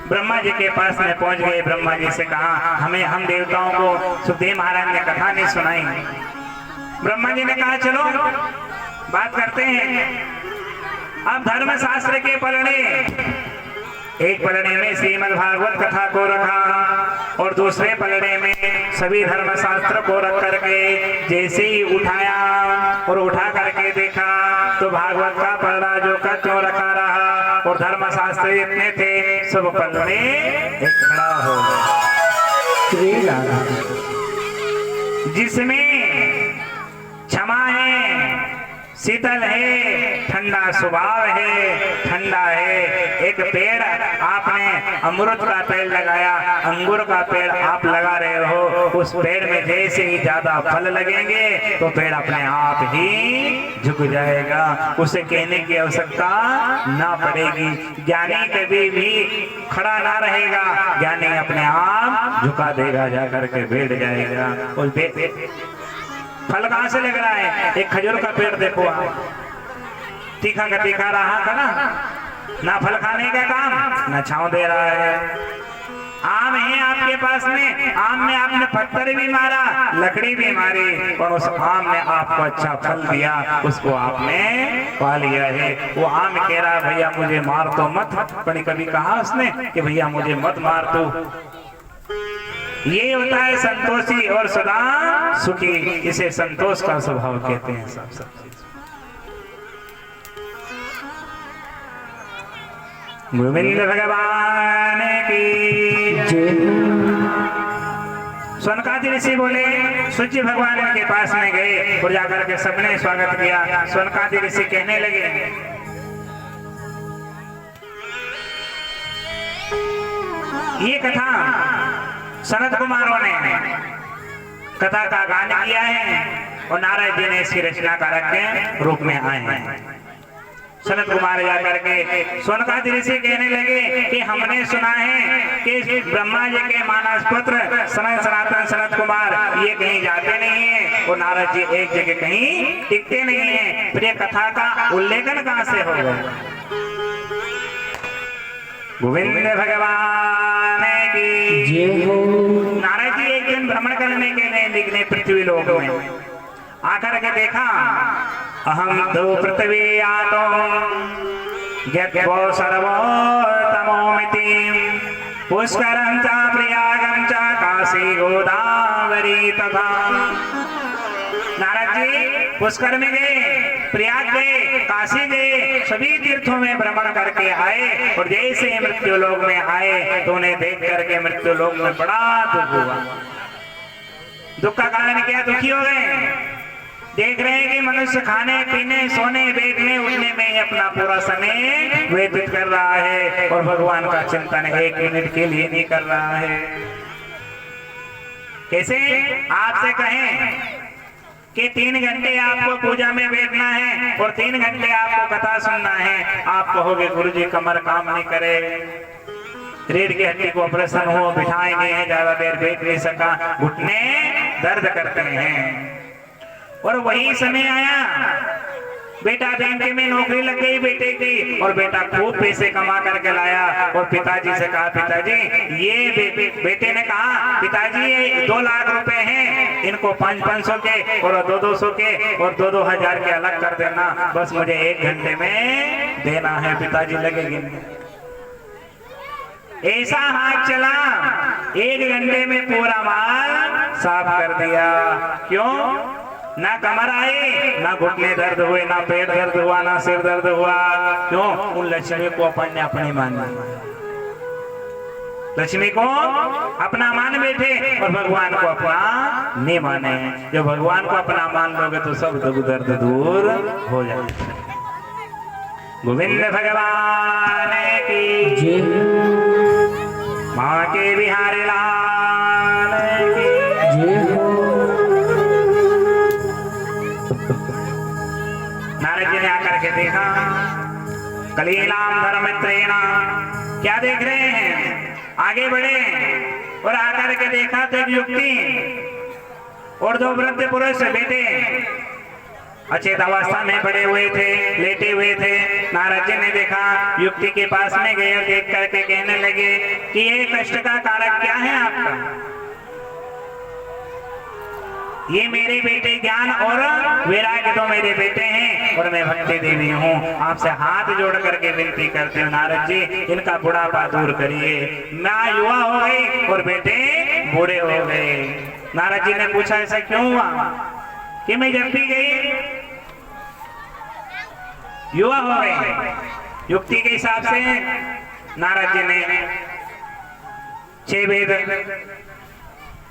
ब्रह्मा जी के पास में पहुंच गए। ब्रह्मा जी से कहा हम देवताओं को सुखदेव महाराज ने कथा नहीं सुनाई। ब्रह्मा जी ने कहा चलो बात करते हैं। अब धर्म शास्त्र के पलड़े, एक पलड़े में श्रीमद् भागवत कथा को रखा और दूसरे पलड़े में सभी धर्म शास्त्र को रख करके जैसे ही उठाया और उठा करके देखा तो भागवत का पलड़ा जो का त्यों रखा रहा और धर्म शास्त्र शास्त्री इतने थे, सब पल में एक खड़ा हो गया। श्री राधा जिसमें क्षमा है, शीतल है, ठंडा स्वभाव है, ठंडा है। एक पेड़ आपने अमरूद का पेड़ लगाया, अंगूर का पेड़ आप लगा रहे हो, उस पेड़ में जैसे ही ज्यादा फल लगेंगे तो पेड़ अपने आप ही झुक जाएगा, उसे कहने की आवश्यकता ना पड़ेगी। ज्ञानी कभी भी खड़ा ना रहेगा, ज्ञानी अपने आप झुका देगा, जाकर के बैठ जाएगा। उस फल कहाँ से लग रहा है? एक खजूर का पेड़ देखो आप, तीखा का तीखा रहा था ना फल खाने का काम, ना छांव दे रहा है। आम है आपके पास में, आम में आपने पत्थर भी मारा, लकड़ी भी मारी, और उस आम ने आपको अच्छा फल दिया, उसको आपने पा लिया है। वो आम कह रहा भैया मुझे मार तो मत, पर कभी कहा उसने कि भैया मुझे मत मार तू। ये होता है संतोषी और सदा सुखी, इसे संतोष का स्वभाव कहते हैं। सब गोविंद भगवान की जय। सोनकादि ऋषि बोले, सूर्य भगवान के पास में गए और जाकर के सबने स्वागत किया। सोनकादि ऋषि कहने लगे, ये कथा सनत कुमारों ने कथा का गान किया है और नारद जी ने इसकी रचना कारक के रूप में आए हैं। सनत कुमार जाकर के सोनकादि ऋषि कहने लगे कि हमने सुना है कि ब्रह्मा जी के मानस पुत्र सनत सनातन सनत कुमार ये कहीं जाते नहीं है और नारद जी एक जगह कहीं टिकते नहीं है, फिर ये कथा का उल्लेखन कहाँ से हो गया? गोविंद भगवान की जय हो। नारद जी एक दिन भ्रमण करने के लिए निकले पृथ्वी लोक में। आकर के देखा, अहम तो पृथ्वी आतो यज्ञो सर्वोत्तमोमिति पुष्करं च प्रयागं च काशी गोदावरी तथा। नारद जी पुष्कर में गए, प्रयाग गए, काशी गए, सभी तीर्थों में भ्रमण करके आए और जैसे मृत्यु लोक में आए तो उन्हें देख करके मृत्यु लोक में बड़ा दुख हुआ। दुख का कारण क्या? दुखी हो गए। देख रहे हैं कि मनुष्य खाने पीने सोने बैठने उठने में ही अपना पूरा समय व्यतीत कर रहा है और भगवान का चिंतन एक मिनट के लिए नहीं कर रहा है। कैसे? आपसे कहें कि 3 घंटे आपको पूजा में बैठना है और 3 घंटे आपको कथा सुनना है, आप कहोगे गुरुजी कमर काम नहीं करे, रीढ़ की हड्डी को ऑपरेशन हो, बिठाए नहीं है, ज्यादा देर बैठ नहीं सका, घुटने दर्द करते हैं। और वही समय आया, बेटा बैंक में नौकरी लग गई बेटे की और बेटा खूब पैसे कमा करके लाया और पिताजी से कहा, पिताजी ये बेटे ने कहा, पिताजी ये 2 लाख रुपए हैं, इनको 500 के और 200 के और 2-2 के अलग कर देना, बस मुझे 1 घंटे में देना है। पिताजी लगेगी ऐसा हाथ चला, 1 घंटे में पूरा माल साफ कर दिया। क्यों? ना कमर आई, ना घुटने दर्द हुए, ना पेट दर्द हुआ, ना सिर दर्द हुआ। क्यों? उन लक्ष्मी को अपन ने अपनी माना, लक्ष्मी को अपना मान बैठे और भगवान को अपना नहीं माने। जब भगवान को अपना मान लोगे तो सब दुख दर्द दूर हो जाए। गोविंद भगवान की जय। माँ के बिहारी लाल की जय हो। नारद जी ने आकर के देखा, कलीलाम धर्मित्रेण, क्या देख रहे हैं? आगे बढ़े और आकर के देखा तो एक युक्ति और 2 वृद्ध पुरुष बेटे अचेत अवस्था में पड़े हुए थे, लेटे हुए थे। नारद जी ने देखा, युक्ति के पास में गए और देख करके कहने लगे कि ये कष्ट का कारक क्या है आपका? ये मेरे बेटे ज्ञान और वैराग्य तो मेरे बेटे हैं और मैं भक्ति देवी हूँ। आपसे हाथ जोड़ करके विनती करते हूँ नारद जी, इनका बुढ़ापा दूर करिए। मैं युवा हो गई और बेटे बूढ़े हो गए। नारद जी ने पूछा, ऐसा क्यों हुआ? कि मैं जब भी गई युवा हो गई, युक्ति के हिसाब से नारद जी ने 6 वेद,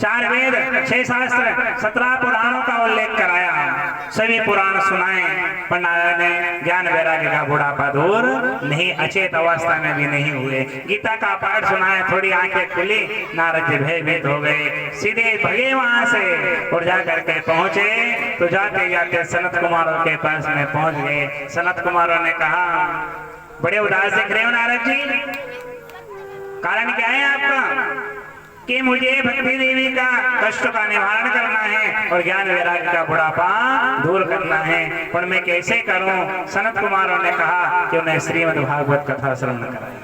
4 वेद, 6 शास्त्र, 17 पुराणों का उल्लेख कराया। सभी पुराण सुनाए, पर नारद ने ज्ञान वैराग्य का बुढ़ापा दूर नहीं, अचेत अवस्था में भी नहीं हुए। गीता का पाठ सुनाए, थोड़ी आंखें खुली, नारद जी भयभीत हो गए, सीधे भगे वहां से और जाकर के पहुंचे। तो जाते जाते सनत कुमारों के पास में पहुंच गए। सनत कुमारों ने कहा, बड़े उदास दिख रहे हो नारद जी, कारण क्या है आपका? कि मुझे भक्ति देवी का कष्ट का निवारण करना है और ज्ञान वैराग्य का बुढ़ापा दूर करना है, पर मैं कैसे करूं? सनत कुमारों ने कहा कि उन्हें श्रीमद् भागवत कथा श्रवण कराई।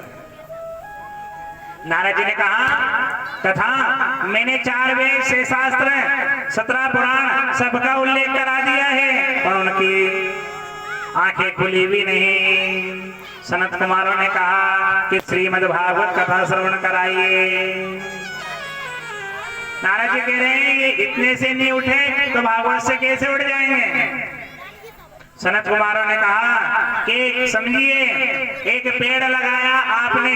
नारद जी ने कहा, कथा मैंने 4 वेद, 6 शास्त्र, 17 पुराण सबका उल्लेख करा दिया है, पर उनकी आंखें खुली भी नहीं। सनत कुमारों ने कहा कि श्रीमद् भागवत कथा श्रवण कराइए। नारद जी कह रहे हैं, ये इतने से नहीं उठे तो भागवत से कैसे उठ जाएंगे? सनत कुमारों ने कहा कि समझिए, एक पेड़ लगाया आपने,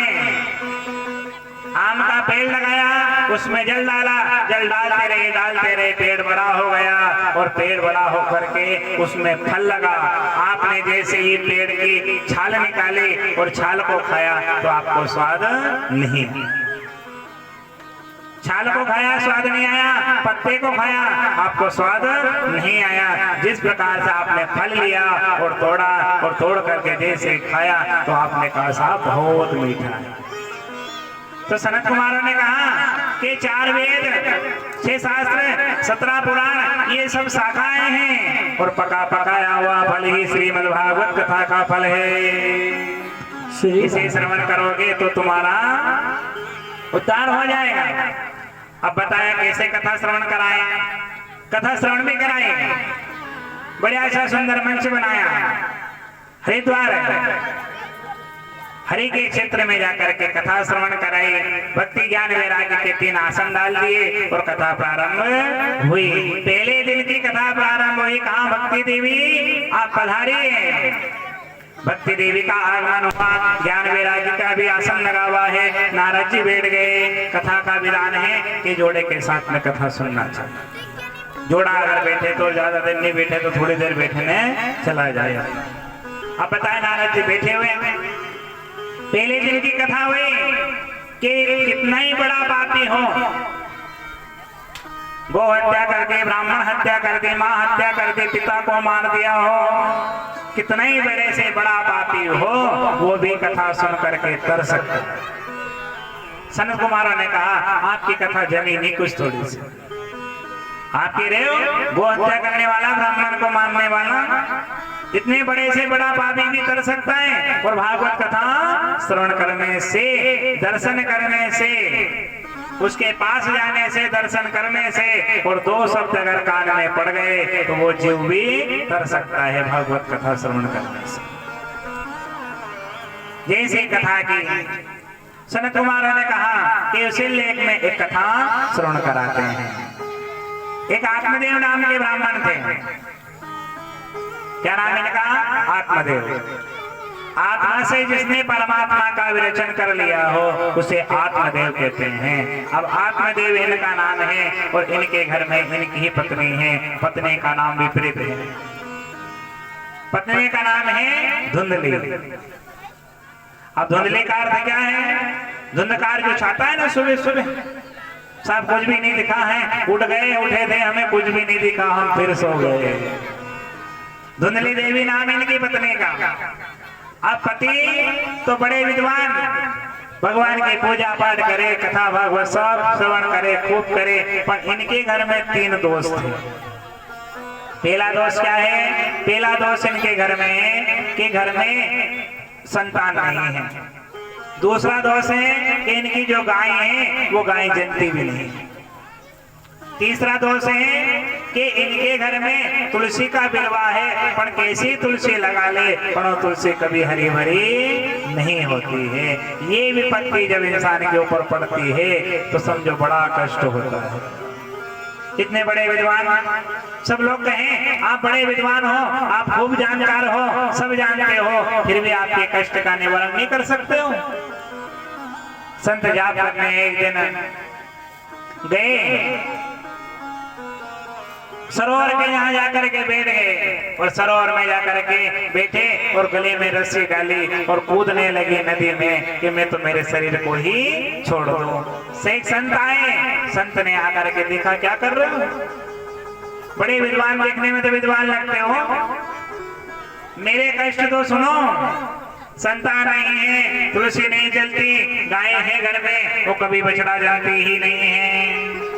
आम का पेड़ लगाया, उसमें जल डाला, जल डालते रहे, पेड़ बड़ा हो गया और पेड़ बड़ा होकर के उसमें फल लगा। आपने जैसे ही पेड़ की छाल निकाली और छाल को खाया तो आपको स्वाद नहीं, छाल को खाया स्वाद नहीं आया, पत्ते को खाया आपको स्वाद नहीं आया। जिस प्रकार से आपने फल लिया और तोड़ा और तोड़ करके जैसे खाया तो आपने कहा साहब बहुत मीठा है। तो सनत कुमारों ने कहा कि 4 वेद, 6 शास्त्र, 17 पुराण ये सब शाखाएं हैं और पका पकाया हुआ फल ही श्रीमद् भागवत कथा का फल है। इसे श्रवण करोगे तो तुम्हारा उद्धार हो जाएगा। अब बताया कैसे कथा श्रवण कराए? कथा श्रवण भी कराए, बड़ा अच्छा सुंदर मंच बनाया। हरिद्वार हरि के क्षेत्र में जाकर के कथा श्रवण कराई। भक्ति ज्ञान वैराग्य के 3 आसन डाल दिए और कथा प्रारंभ हुई। पहले दिन की कथा प्रारंभ हुई। कहाँ भक्ति देवी आप पधारिए। भक्ति देवी का आगमन हुआ, ज्ञान वैराग्य का भी आसन लगा हुआ है। नारद जी बैठ गए। कथा का विधान है कि जोड़े के साथ में कथा सुनना चाहिए। जोड़ा अगर बैठे तो ज्यादा देर नहीं बैठे तो थोड़ी देर बैठने चला जाए। अब बताए नारद जी बैठे हुए, पहले दिन की कथा हुई कि कितना ही बड़ा पापी हो, गौ हत्या करके, ब्राह्मण हत्या करके, माँ हत्या करके पिता को मार दिया हो, कितना ही बड़े से बड़ा पापी हो वो भी कथा सुन करके तर सकता। सनत कुमारों ने कहा आपकी कथा जमी नहीं कुछ थोड़ी सी। आप कह रहे हो गौ हत्या करने वाला, ब्राह्मण को मारने वाला, इतने बड़े से बड़ा पापी भी कर सकता है। और भागवत कथा श्रवण करने से, दर्शन करने से, उसके पास जाने से, दर्शन करने से और 2 शब्द अगर कान में पड़ गए तो वो जीव भी तर सकता है भागवत कथा श्रवण करने से। जैसी कथा की सनत कुमारों ने कहा कि उसी लेख में एक कथा श्रवण कराते हैं। एक आत्मदेव नाम के ब्राह्मण थे। क्या नाम इनका? आत्मदेव। आत्मा से जिसने परमात्मा का विरचन कर लिया हो उसे आत्मदेव कहते हैं। अब आत्मदेव इनका नाम है और इनके घर में इनकी ही पत्नी है। पत्नी का नाम विपरीत है। पत्नी का नाम है धुंधली। अब धुंधली का अर्थ क्या है? धुंधकार जो छाता है ना सुबह सुबह, सब कुछ भी नहीं दिखा है, उठ गए उठे थे, हमें कुछ भी नहीं दिखा, हम फिर सो गए। धुंधली देवी नाम इनकी पत्नी का। अब पति तो बड़े विद्वान, भगवान की पूजा पाठ करे, कथा भागवत सब श्रवण करे, खूब करे, पर इनके घर में 3 दोष थे। पहला दोष क्या है? पहला दोष इनके घर में है कि घर में संतान नहीं है। दूसरा दोष है कि इनकी जो गाय है वो गाय जनती भी नहीं है। तीसरा दोष है कि इनके घर में तुलसी का बिलवा है, पर कैसी तुलसी लगा ले पर तुलसी कभी हरी भरी नहीं होती है। ये विपत्ति जब इंसान के ऊपर पड़ती है तो समझो बड़ा कष्ट होता है। इतने बड़े विद्वान, सब लोग कहें आप बड़े विद्वान हो, आप खूब जानकार हो, सब जानते हो, फिर भी आपके कष्ट का निवारण नहीं कर सकते हो। संत जाप करने एक दिन गए, सरोवर के यहाँ जाकर के बैठ गए और सरोवर में जाकर के बैठे और गले में रस्सी डाली और कूदने लगे नदी में कि मैं तो मेरे शरीर को ही छोड़ दूं। से एक संत आए, संत ने आकर के देखा क्या कर रहे हो, बड़े विद्वान, देखने में तो विद्वान लगते हो, मेरे कष्ट तो सुनो। संतान नहीं है, तुलसी नहीं जलती, गाय है घर में, वो कभी बछड़ा जाती ही नहीं है।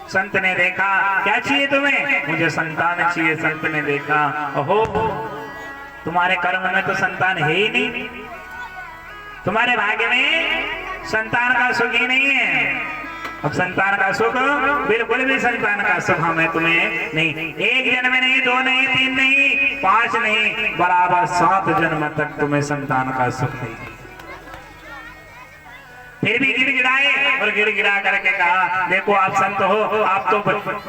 संत ने देखा क्या चाहिए तुम्हें, मुझे संतान चाहिए। संत ने देखा ओहो तुम्हारे कर्म में तो संतान है ही नहीं, तुम्हारे भाग्य में संतान का सुख ही नहीं है। अब संतान का सुख, बिल्कुल भी संतान का सुख हमें तुम्हें नहीं, एक जन्म में नहीं, 2 नहीं, 3 नहीं, 5 नहीं, बराबर 7 जन्म तक तुम्हें संतान का सुख नहीं। फिर भी गिड़गिड़ाए और गिड़गिड़ा करके कहा देखो आप संत हो, आप तो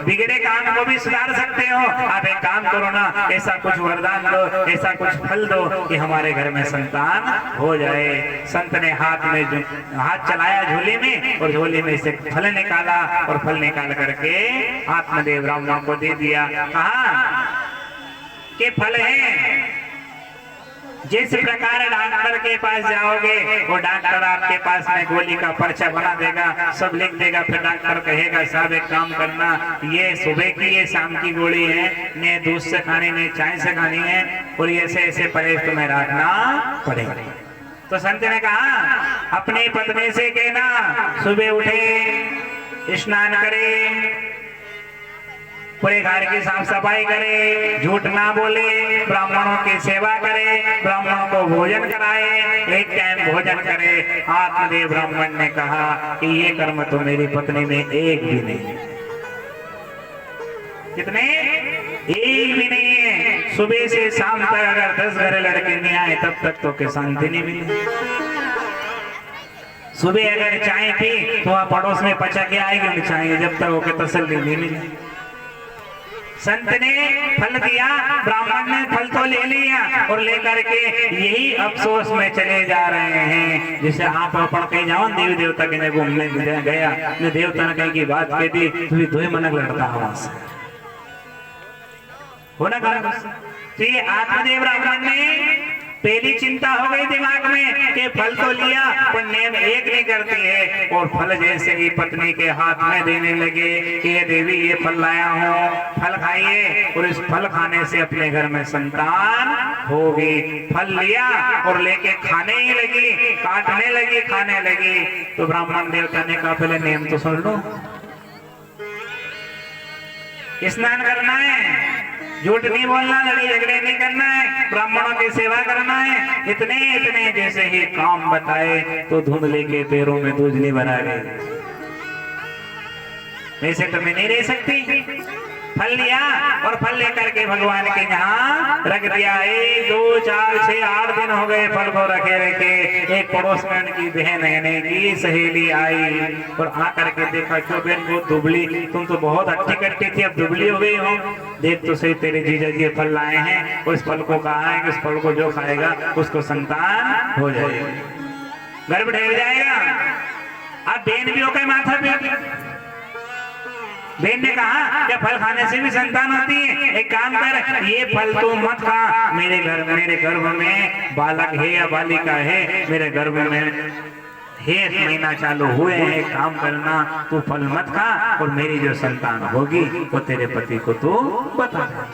बिगड़े काम को भी सुधार सकते हो, आप एक काम करो ना, ऐसा कुछ वरदान दो, ऐसा कुछ फल दो कि हमारे घर में संतान हो जाए। संत ने हाथ चलाया झोली में और झोली में से फल निकाला और फल निकाल करके आत्मदेव ब्राह्मण को दे दिया। कहा कि फल है, जिस प्रकार डॉक्टर के पास जाओगे वो डॉक्टर आपके पास में गोली का पर्चा बना देगा, सब लिख देगा, फिर डॉक्टर कहेगा साहब एक काम करना, ये सुबह की ये शाम की गोली है, ने दूध से खानी ने चाय से खानी है और ये ऐसे परहेज तुम्हें रखना पड़ेगा। तो संत ने कहा अपनी पत्नी से कहना सुबह उठे, स्नान करे, पूरे घर की साफ सफाई करे, झूठ ना बोले, ब्राह्मणों की सेवा करे, ब्राह्मणों को भोजन कराए, एक टाइम भोजन करे। आत्मदेव ब्राह्मण ने कहा कि ये कर्म तो मेरी पत्नी में एक भी नहीं। कितने? एक भी नहीं है। सुबह से शाम तक अगर 10 घरे लड़के नहीं आए तब तक तो के शांति नहीं मिली। सुबह अगर चाय पी तो आप पड़ोस में पचा के आएगी चाय, जब तक वो के तसल्ली नहीं मिली। संत ने फल दिया, ब्राह्मण ने फल तो ले लिया और लेकर के यही अफसोस में चले जा रहे हैं। जैसे आप अपन कहीं जाओ देवी देवता के घूमने गया, देवता ने कहीं की बात कही थी तो 2 मनक लड़ता हवा से होना कारण। तो ये आत्मदेव ब्राह्मण ने पहली चिंता हो गई दिमाग में कि फल तो लिया पर नेम एक नहीं करती है, और फल जैसे ही पत्नी के हाथ में देने लगे कि ये देवी ये फल लाया हूँ, फल खाइए, और इस फल खाने से अपने घर में संतान होगी। फल लिया और लेके खाने ही लगी, काटने लगी, खाने लगी। तो ब्राह्मण देवता ने कहा पहले नेम तो सुन लो, स्नान करना है, झूठ नहीं बोलना, लड़ाई झगड़े नहीं करना है, ब्राह्मणों की सेवा करना है। इतने जैसे ही काम बताए तो धुंधले के पैरों में दूजनी बना गई। वैसे तो मैं नहीं रह सकती। फल लिया और फल लेकर के भगवान के यहाँ रख दिया। 1 2 4 6 8 दिन हो गए फल को रखे रखे। एक पड़ोसन की बहन है की सहेली आई और आकर के देखा, क्यों बहन बहुत दुबली, तुम तो बहुत अच्छी कट्टी थी, अब दुबली हो गई हो, देख तो सही तेरे जीजा जी फल लाए हैं, उस फल को कहा है कि उस फल को जो खाएगा उसको संतान हो जाएगी, गर्भ ढेर जाएगा। अब बहन भी हो गई माथा पे। बहन ने कहा कि फल खाने से भी संतान होती है, एक काम कर, ये फल तो मत खा, मेरे गर्भ में बालक है या बालिका है, मेरे गर्भ में 1 महीना चालू हुए हैं, एक काम करना, तू फल मत खा और मेरी जो संतान होगी वो तेरे पति को तू बता दे।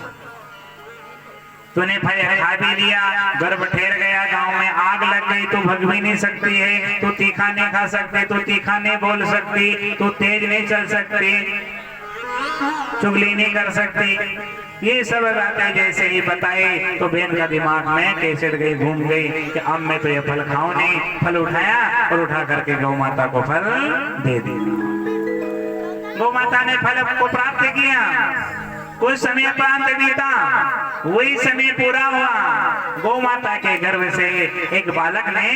तूने फल खा भी लिया, गर्भ ठहर गया, गांव में आग लग गई, तो भग भी नहीं सकती है, तो तीखा नहीं खा सकती, तो तीखा नहीं बोल सकती, तो तेज नहीं चल सकती, चुगली नहीं कर सकती। ये सब बातें जैसे ही बताई तो बहन का दिमाग में कैसेट गई, घूम गई कि अब मैं तो ये फल खाऊं नहीं। फल उठाया और उठा करके गौ माता को फल दे दिया। गौ माता ने फल को प्राप्त किया। कुछ समय प्रांत बीता, वही समय पूरा हुआ, गौ माता के गर्भ से एक बालक ने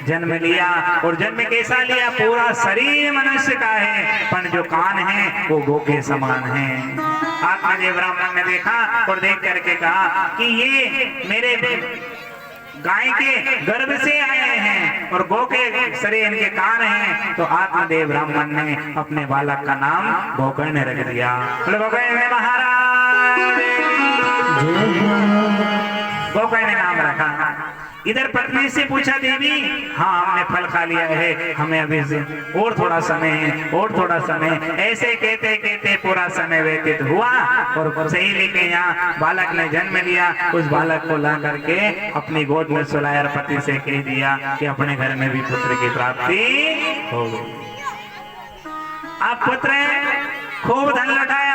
जन्म लिया। और जन्म कैसा लिया? पूरा शरीर मनुष्य का है, पर जो कान है वो गौ के समान है। आत्मदेव ब्राह्मण ने देखा और देख करके कहा कि ये मेरे गाय के गर्भ से आए हैं और गौ के शरीर इनके कान हैं। तो आत्मदेव ब्राह्मण ने अपने बालक का नाम गोकर्ण रख दिया। गोकर्ण महाराज गोकर्ण नाम रखा। इधर पत्नी से पूछा, देवी हाँ हमने फल खा लिया है, हमें अभी से और थोड़ा समय है, और थोड़ा समय। ऐसे कहते कहते पूरा समय व्यतीत हुआ और सहेली के यहाँ बालक ने जन्म लिया। उस बालक को ला करके अपनी गोद में सुलाया और पति से कह दिया कि अपने घर में भी पुत्र की प्राप्ति हो गई। अब पुत्र खूब धन लौटाया,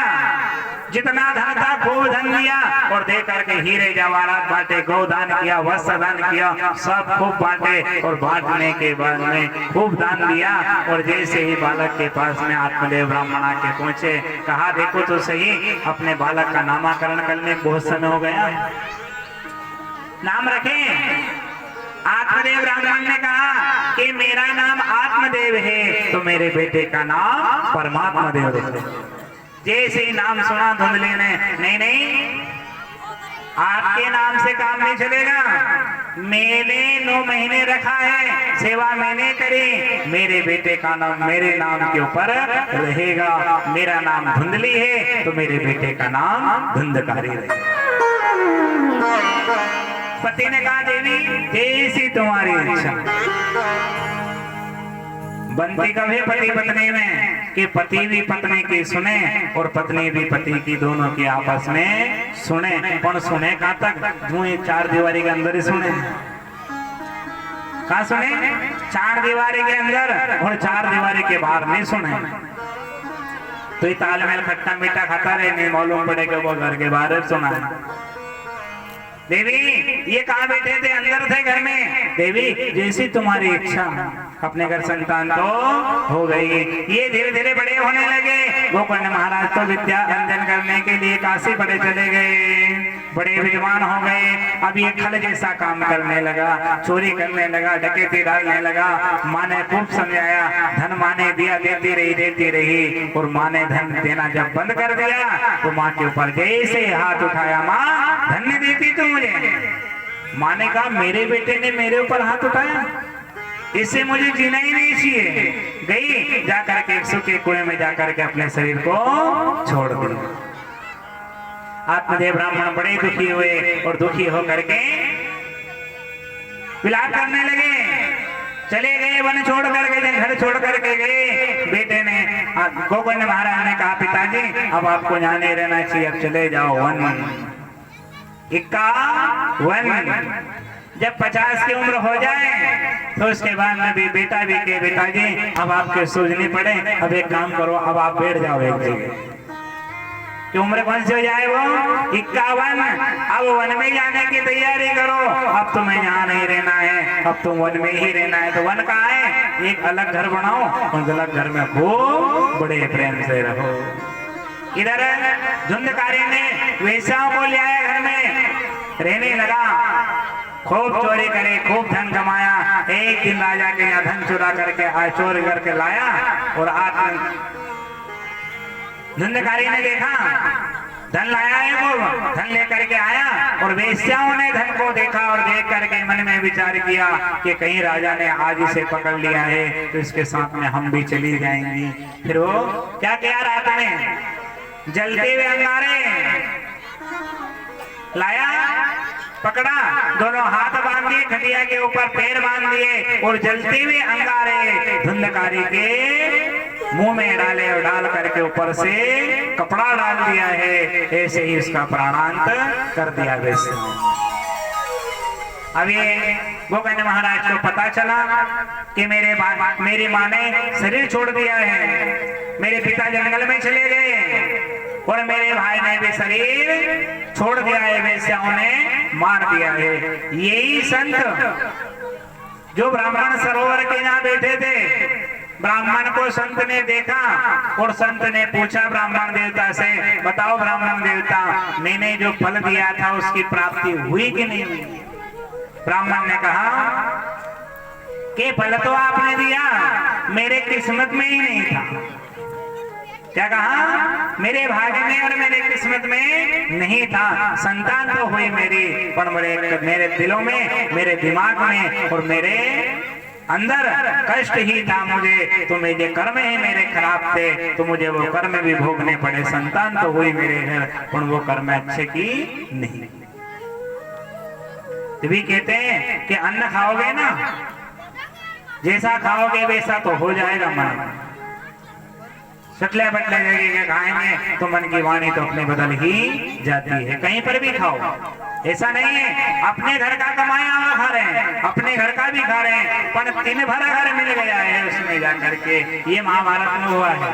जितना धन था खूब धन लिया और दे करके हीरे जवाहरात बांटे, गोदान किया, वस्त्र दान किया, सब खूब बांटे। और बांटने के बाद में खूब दान दिया। और जैसे ही बालक के पास में आत्मदेव ब्राह्मण आके पहुंचे, कहा देखो तो सही, अपने बालक का नामकरण करने बहुत समय हो गया, नाम रखें। आत्मदेव ब्राह्मण ने कहा कि मेरा नाम आत्मदेव है तो मेरे बेटे का नाम परमात्मा देव रखो। जैसे ही नाम सुना धुंधले ने, नहीं नहीं आपके नाम से काम नहीं चलेगा, मैंने 9 महीने रखा है, सेवा मैंने करी, मेरे बेटे का नाम मेरे नाम के ऊपर रहेगा। मेरा नाम धुंधली है तो मेरे बेटे का नाम धुंधकारी रहेगा। पति ने कहा देवी जैसी तुम्हारी इच्छा। बनती कब है पति पत्नी में कि पति भी पत्नी की सुने और पत्नी भी पति की, दोनों की आपस में सुने। पर सुने कहाँ तक? जो 4 दीवारी के अंदर ही सुने। कहाँ सुने? 4 दीवारी के अंदर, और 4 दीवारी के बाहर नहीं सुने। तो ये तालमेल खट्टा मीठा खाता रहे, नहीं मालूम पड़े कि वो घर के बाहर सुना है। देवी ये कहाँ बैठे थे? अंदर थे घर में। देवी जैसी तुम्हारी इच्छा। अपने घर संतान तो हो गई। ये धीरे धीरे बड़े होने लगे। गोकर्ण महाराज तो विद्या अंजन करने के लिए काशी पड़े चले गए, बड़े विद्वान हो गए। अब ये खल जैसा काम करने लगा, चोरी करने लगा, डकैती डालने लगा। माँ ने खूब समझाया, धन माँ ने दिया, देती रही। और माँ ने धन देना जब बंद कर दिया तो माँ के ऊपर जैसे हाथ उठाया, माँ धन नहीं देती तू मुझे। माँ ने कहा मेरे बेटे ने मेरे ऊपर हाथ उठाया, इससे मुझे जीना ही नहीं चाहिए। गई जाकर के एक सूखे कुएं में जाकर के अपने शरीर को छोड़ दिया। आत्मदेव ब्राह्मण बड़े दुखी हुए और दुखी होकर के विलाप करने लगे। चले गए वन छोड़ करके, घर छोड़ करके गए। बेटे ने गोकर्ण महाराज ने कहा पिताजी अब आपको यहाँ नहीं रहना चाहिए, अब चले जाओ वन। 51 जब 50 की उम्र हो जाए तो उसके बाद में भी बेटा भी के पिताजी अब आपके सूझनी पड़े, अब एक काम करो, अब आप बैठ जाओ एक जगह। कि उम्र कौन सी हो जाए वो? 51। अब वन में जाने की तैयारी करो। अब तुम्हें यहाँ नहीं रहना है, अब तुम वन में ही रहना है। तो वन कहाँ है? एक अलग घर बनाओ, उस अलग घर में खूब बड़े प्रेम से रहो। इधर धुंधकारी ने वेश्याओं को ले आया, घर में रहने लगा, खूब चोरी करे, खूब धन कमाया। एक दिन राजा के यहाँ धन चुरा करके चोरी करके लाया और धुंधकारी ने देखा धन लाया है, वो धन लेकर के आया। और वेश्याओं ने धन को देखा और देख करके मन में विचार किया कि कहीं राजा ने आज इसे पकड़ लिया है तो इसके साथ में हम भी चली जाएंगी। फिर वो क्या किया, रात में जलते हुए अंगारे लाया, पकड़ा, दोनों हाथ बांध दिए, खटिया के ऊपर पैर बांध दिए और जलते हुए अंगारे धुंधकारी के मुंह में डाले और डाल करके ऊपर से कपड़ा डाल दिया है। ऐसे ही उसका प्राणांत कर दिया वैसे। अब ये गोकर्ण महाराज को पता चला कि मेरी माँ ने शरीर छोड़ दिया है, मेरे पिता जंगल में चले गए और मेरे भाई ने भी शरीर छोड़ दिया है, वेश्याओं ने मार दिया है। यही संत जो ब्राह्मण सरोवर के यहाँ बैठे थे, ब्राह्मण को संत ने देखा और संत ने पूछा ब्राह्मण देवता से, बताओ ब्राह्मण देवता, मैंने जो फल दिया था उसकी प्राप्ति हुई कि नहीं हुई? ब्राह्मण ने कहा कि फल तो आपने दिया, मेरे किस्मत में ही नहीं था। क्या कहा? मेरे भाग्य में और मेरे किस्मत में नहीं था। संतान तो हुई मेरी, पर मेरे दिलों में, मेरे दिमाग में और मेरे अंदर कष्ट ही था मुझे। तो मेरे कर्म ही मेरे खराब थे, तो मुझे वो कर्म भी भोगने पड़े। संतान तो हुई मेरे घर, पर वो कर्म अच्छे की नहीं। तभी कहते हैं कि अन्न खाओगे ना, जैसा खाओगे वैसा तो हो जाएगा मन। सटले बटले जगह के खाएंगे तो मन की वाणी तो अपने बदल ही जाती है। कहीं पर भी खाओ, ऐसा नहीं है अपने घर का कमाया हुआ खा रहे हैं, अपने घर का भी खा रहे हैं, पर 3 भरा घर मिल गया है उसमें जाकर के। ये महाभारत में हुआ है।